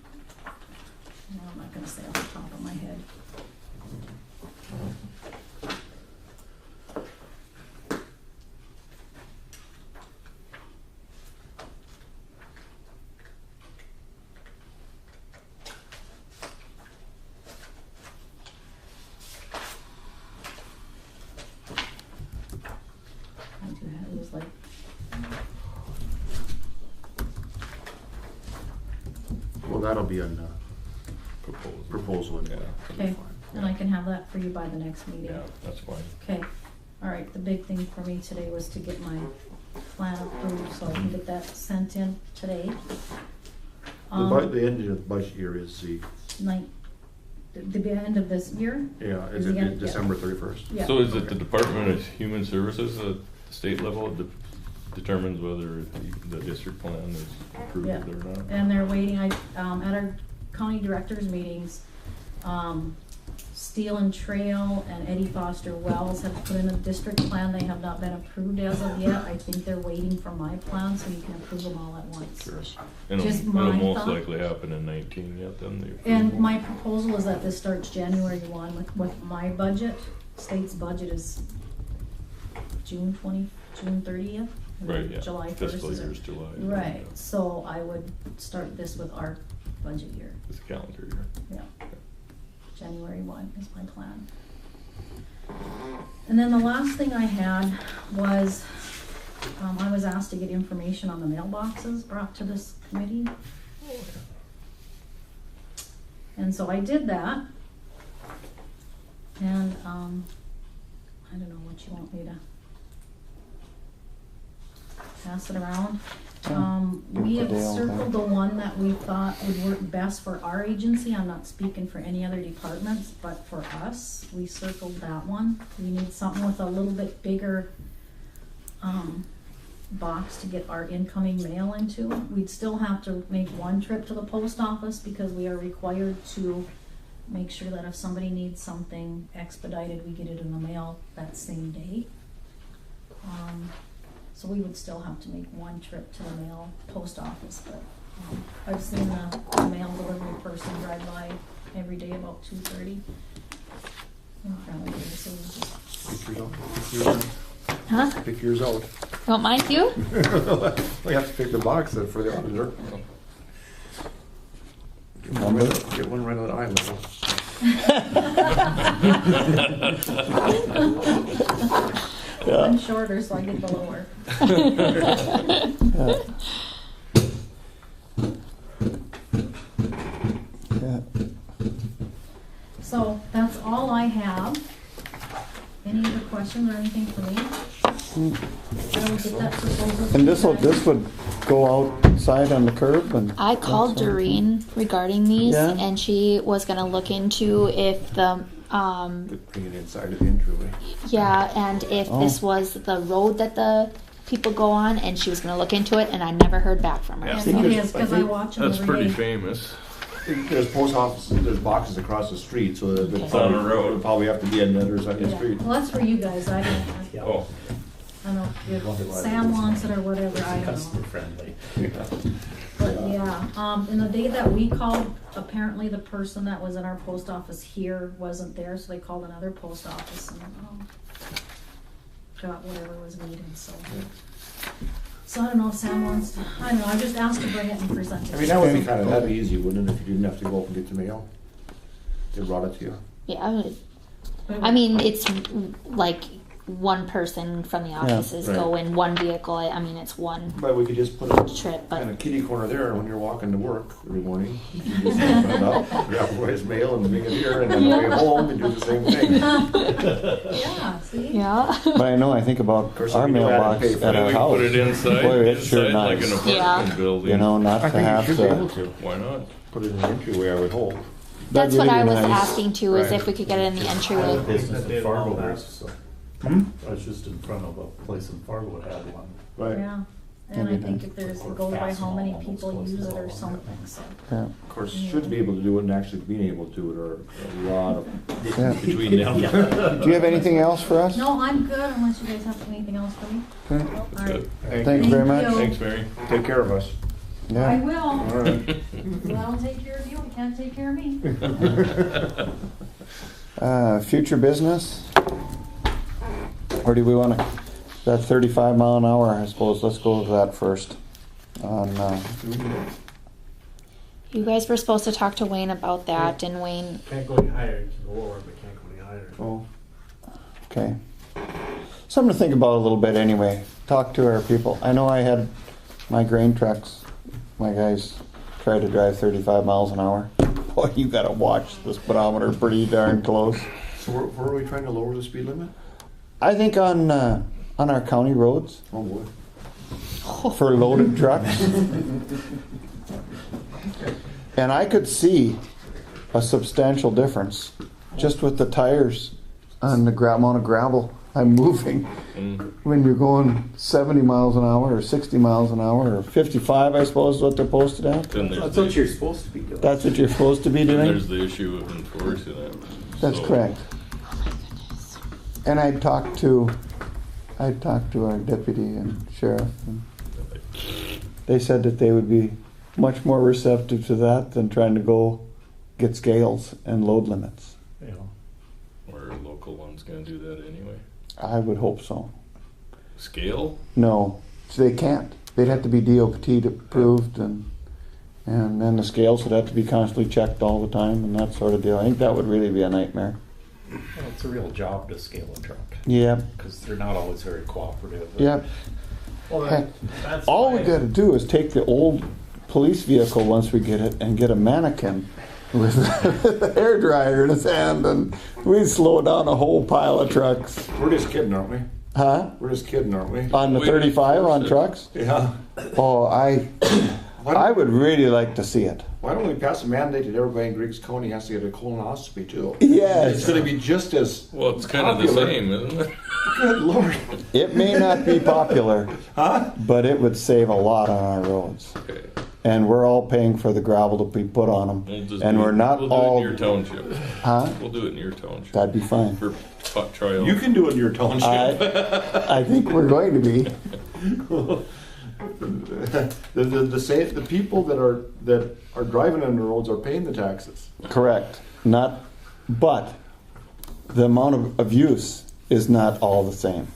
no, I'm not gonna say off the top of my head. I do have, it was like, Well, that'll be in Proposal. proposal and Yeah. okay, and I can have that for you by the next meeting. Yeah, that's fine. Okay, all right, the big thing for me today was to get my plan approved, so I can get that sent in today. The end of the budget year is the The end of this year? is the it end, yeah. December 31st? Yeah. So is it the Department of Human Services at the state level that determines whether the district plan is approved Yeah. or not? And they're waiting, at our county directors meetings, Steel and Trail and Eddie Foster Wells have put in a district plan. They have not been approved as of yet. I think they're waiting for my plan so you can approve them all at once. Sure. Just It'll my most thought. likely happen in 19 yet, then the And approval. my proposal is that this starts January 1 with my budget. State's budget is June 30th. and Right, yeah. July first Fiscal is our. year's July. Right, so I would start this with our budget year, It's a calendar year. yeah. January 1 is my plan. And then the last thing I had was, I was asked to get information on the mailboxes brought to this committee. And so I did that. And, I don't know what you want me to pass it around. We have Give it to Dale, circled okay. the one that we thought would work best for our agency. I'm not speaking for any other departments, but for us, we circled that one. We need something with a little bit bigger, box to get our incoming mail into. We'd still have to make one trip to the post office because we are required to make sure that if somebody needs something expedited, we get it in the mail that same day. So we would still have to make one trip to the mail post office, but I've seen the mail delivery person drive by every day about 2:30 in front of me, so we just, Pick yours out. Huh? Pick yours out. You want mine too? We have to pick the box then for the auditor. Get one right on the eye level. I'm shorter, so I get the lower. Yeah. So that's all I have. Any other questions or anything for me? I will get that proposal. to And you guys. this would go outside on the curb and. I called Doreen regarding these, Yeah. and she was gonna look into if the, Bring it inside of the entryway. yeah, and if Oh. this was the road that the people go on, and she was gonna look into it, and I never heard back from her. Yeah. And it is, cause I watch them That's every pretty day. famous. There's post offices, there's boxes across the street, so that Okay. It's on a road. it'll probably have to be on the other side of the Yeah. street. Well, that's for you guys, I don't, Oh, I don't know if Sam wants it or whatever, I don't know. Customer friendly. But yeah, and the day that we called, apparently the person that was in our post office here wasn't there, so they called another post office and, got whatever was needed, so. So I don't know if Sam wants to, I don't know, I just asked to bring it and present it. I mean, that would be kind of, that'd be easy, wouldn't it, if you didn't have to go up and get the mail? They brought it to you. Yeah, I mean, it's like one person from the offices right. go in one vehicle. I mean, it's one But we could just put a trip, kind but of kitty corner there when you're walking to work every morning. You just open it up, grab his mail and bring it here, and then on the way home and do the same thing. Yeah, see? yeah. But I know, I think about course, our if you do that, mailbox pay at for our then we house. put it inside, Boy, it's sure inside like an nice. apartment Yeah. building. You know, not I to think you have should be able to. to. Why not? Put it in the entryway, I would hope. That's That'd what really I be was nice. asking too, is Right. if we could get it in the entryway. Business That they in have all Fargo, that. there's, so, Hmm? I was just in front of a place in Fargo that had one. Right. Yeah, and I That'd be think nice. if there's, it goes by how many people use it or something, so. Yeah. Of course, should be able to do it and actually being able to do it are a lot of Yeah. between them. Do you have anything else for us? No, I'm good unless you guys have anything else for me. Okay. All right. Thank you very much. you. Thanks, Mary. Take care of us. I Yeah. will. All right. Well, I'll take care of you, I can't take care of me. Future business? Or do we want to, that 35 mile an hour, I suppose, let's go with that first. On, You guys were supposed to talk to Wayne about that, and Wayne, Can't go any higher, you can go lower, but can't go any higher. Oh, okay. Something to think about a little bit anyway. Talk to our people. I know I had my grain trucks, my guys try to drive 35 miles an hour. Boy, you gotta watch the speedometer pretty darn close. so where are we trying to lower the speed limit? I think on our county roads Oh, boy. for loaded trucks. And I could see a substantial difference just with the tires on the amount of gravel I'm moving. When you're going 70 miles an hour or 60 miles an hour or 55, I suppose is what they're posted at. Then there's That's the, what you're supposed to be doing. That's what you're supposed to be then doing? there's the issue of enforcing it. That's So, correct. And I talked to our deputy and sheriff, and they said that they would be much more receptive to that than trying to go get scales and load limits. You know, Or a local one's gonna do that anyway. I would hope so. Scale? No, they can't. They'd have to be DOT approved, and then the scales would have to be constantly checked all the time and that sort of deal. I think that would really be a nightmare. Well, it's a real job to scale a truck, Yeah, because they're not always very cooperative. yeah. Well, Heck, that's all why- we got to do is take the old police vehicle once we get it and get a mannequin with a hairdryer in his hand, and we'd slow down a whole pile of trucks. We're just kidding, aren't we? Huh? We're just kidding, aren't we? On the We 35 on enforce it. trucks? Yeah. Oh, I would really like to see it. Why don't we pass a mandate that everybody in Griggs County has to get a colonoscopy too? Yes. It's gonna be just as Well, it's kind of the popular. same, isn't it? Good Lord. It may not be popular, Huh? but it would save a lot on our roads. Okay. And we're all paying for the gravel to be put on them. We'll just And do we're it- not we'll all. do it in your township. Huh? We'll do it in your township. That'd be fine. For trial. You can do it in your township. I think we're going to be. The people that are driving on the roads are paying the taxes. Correct. But the amount of use is not all the same.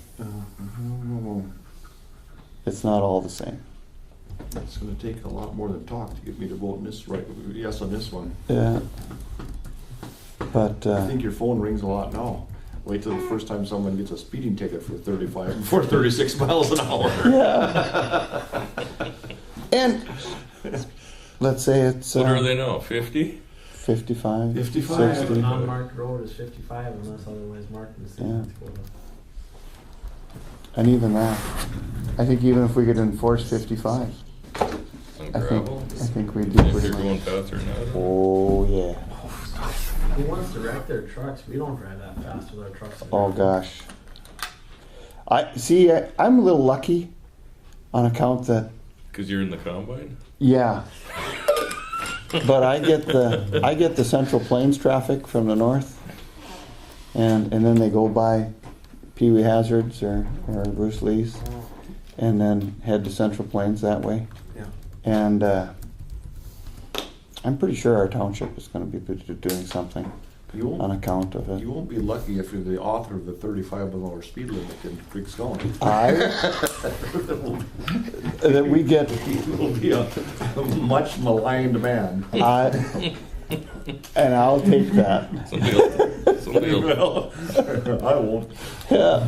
It's not all the same. It's gonna take a lot more than talk to get me to vote yes on this one. Yeah. But I think your phone rings a lot now. Wait till the first time someone gets a speeding ticket for 36 miles an hour. yeah. And let's say it's What are they now? 50? 55, 55. 60. An unmarked road is 55 unless otherwise marked in the state Yeah. of Dakota. And even that, I think even if we could enforce 55, On I gravel? think we'd do If pretty you're going much. faster than that? Oh yeah. Who wants to wreck their trucks? We don't drive that fast with our trucks. Oh gosh. I'm a little lucky on account that Because you're in the combine? yeah. But I get the Central Plains traffic from the north, and then they go by Pee Wee Hazards or Bruce Lee's, and then head to Central Plains that way. Yeah. And I'm pretty sure our township is going to be doing something You on won't, account of it. you won't be lucky if you're the author of the 35 mile an hour speed limit in Griggs County. That we get. You will be a much maligned man. And I'll take that. I won't. Yeah.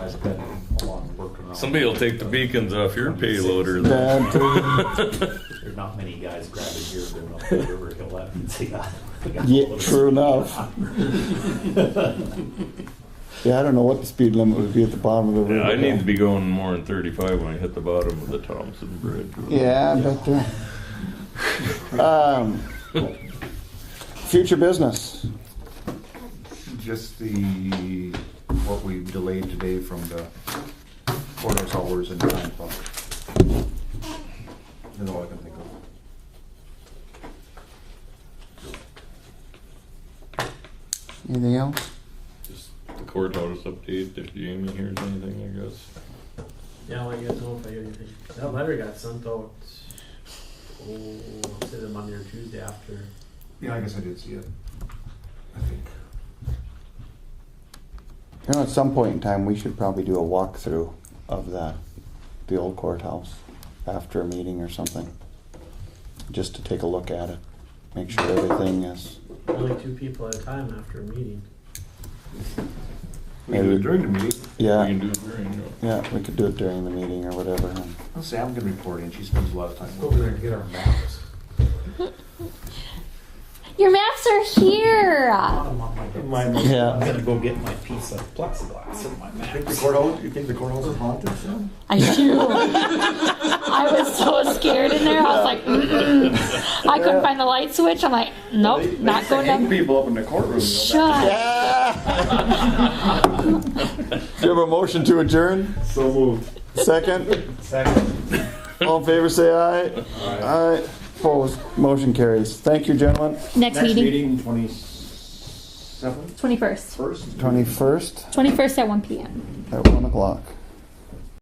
It's been a long work around. Somebody will take the beacons off your payloader. That, There's not many guys grabbing gear going up the river hill after they got. yeah, true enough. Yeah, I don't know what the speed limit would be at the bottom of the river. Yeah, I need to be going more than 35 when I hit the bottom of the Thompson Bridge. Yeah, but future business. Just what we delayed today from the courthouse hours and time clock. That's all I can think of. Anything else? Just the courthouse update, if Jamie hears anything, I guess. Yeah, I'll let you guys know if I hear anything. That letter got sent out, I'll say the Monday or Tuesday after. Yeah, I guess I did see it. I think. You know, at some point in time, we should probably do a walkthrough of the old courthouse after a meeting or something, just to take a look at it, make sure everything is. Only 2 people at a time after a meeting. We can do it during the meeting. We Yeah, can do it during, yeah, we could do it during the meeting or whatever. Sam can report in. She spends a lot of time Go over there and get our maps. Your maps are here. I'm on my desk. Yeah. I'm gonna go get my piece of plexiglass in my You think maps. you think the courthouse is haunted, Sam? I do. I was so scared in there. I was like, mm-mm. I couldn't find the light switch. I'm like, nope, not going down. People up in the courtroom. Shut. Do you have a motion to adjourn? So moved. Second? Second. All in favor, say aye. Aye. Opposed, motion carries. Thank you, gentlemen. Next meeting, 27th? 21st. First? 21st 21st at 1 p.m. at 1 o'clock.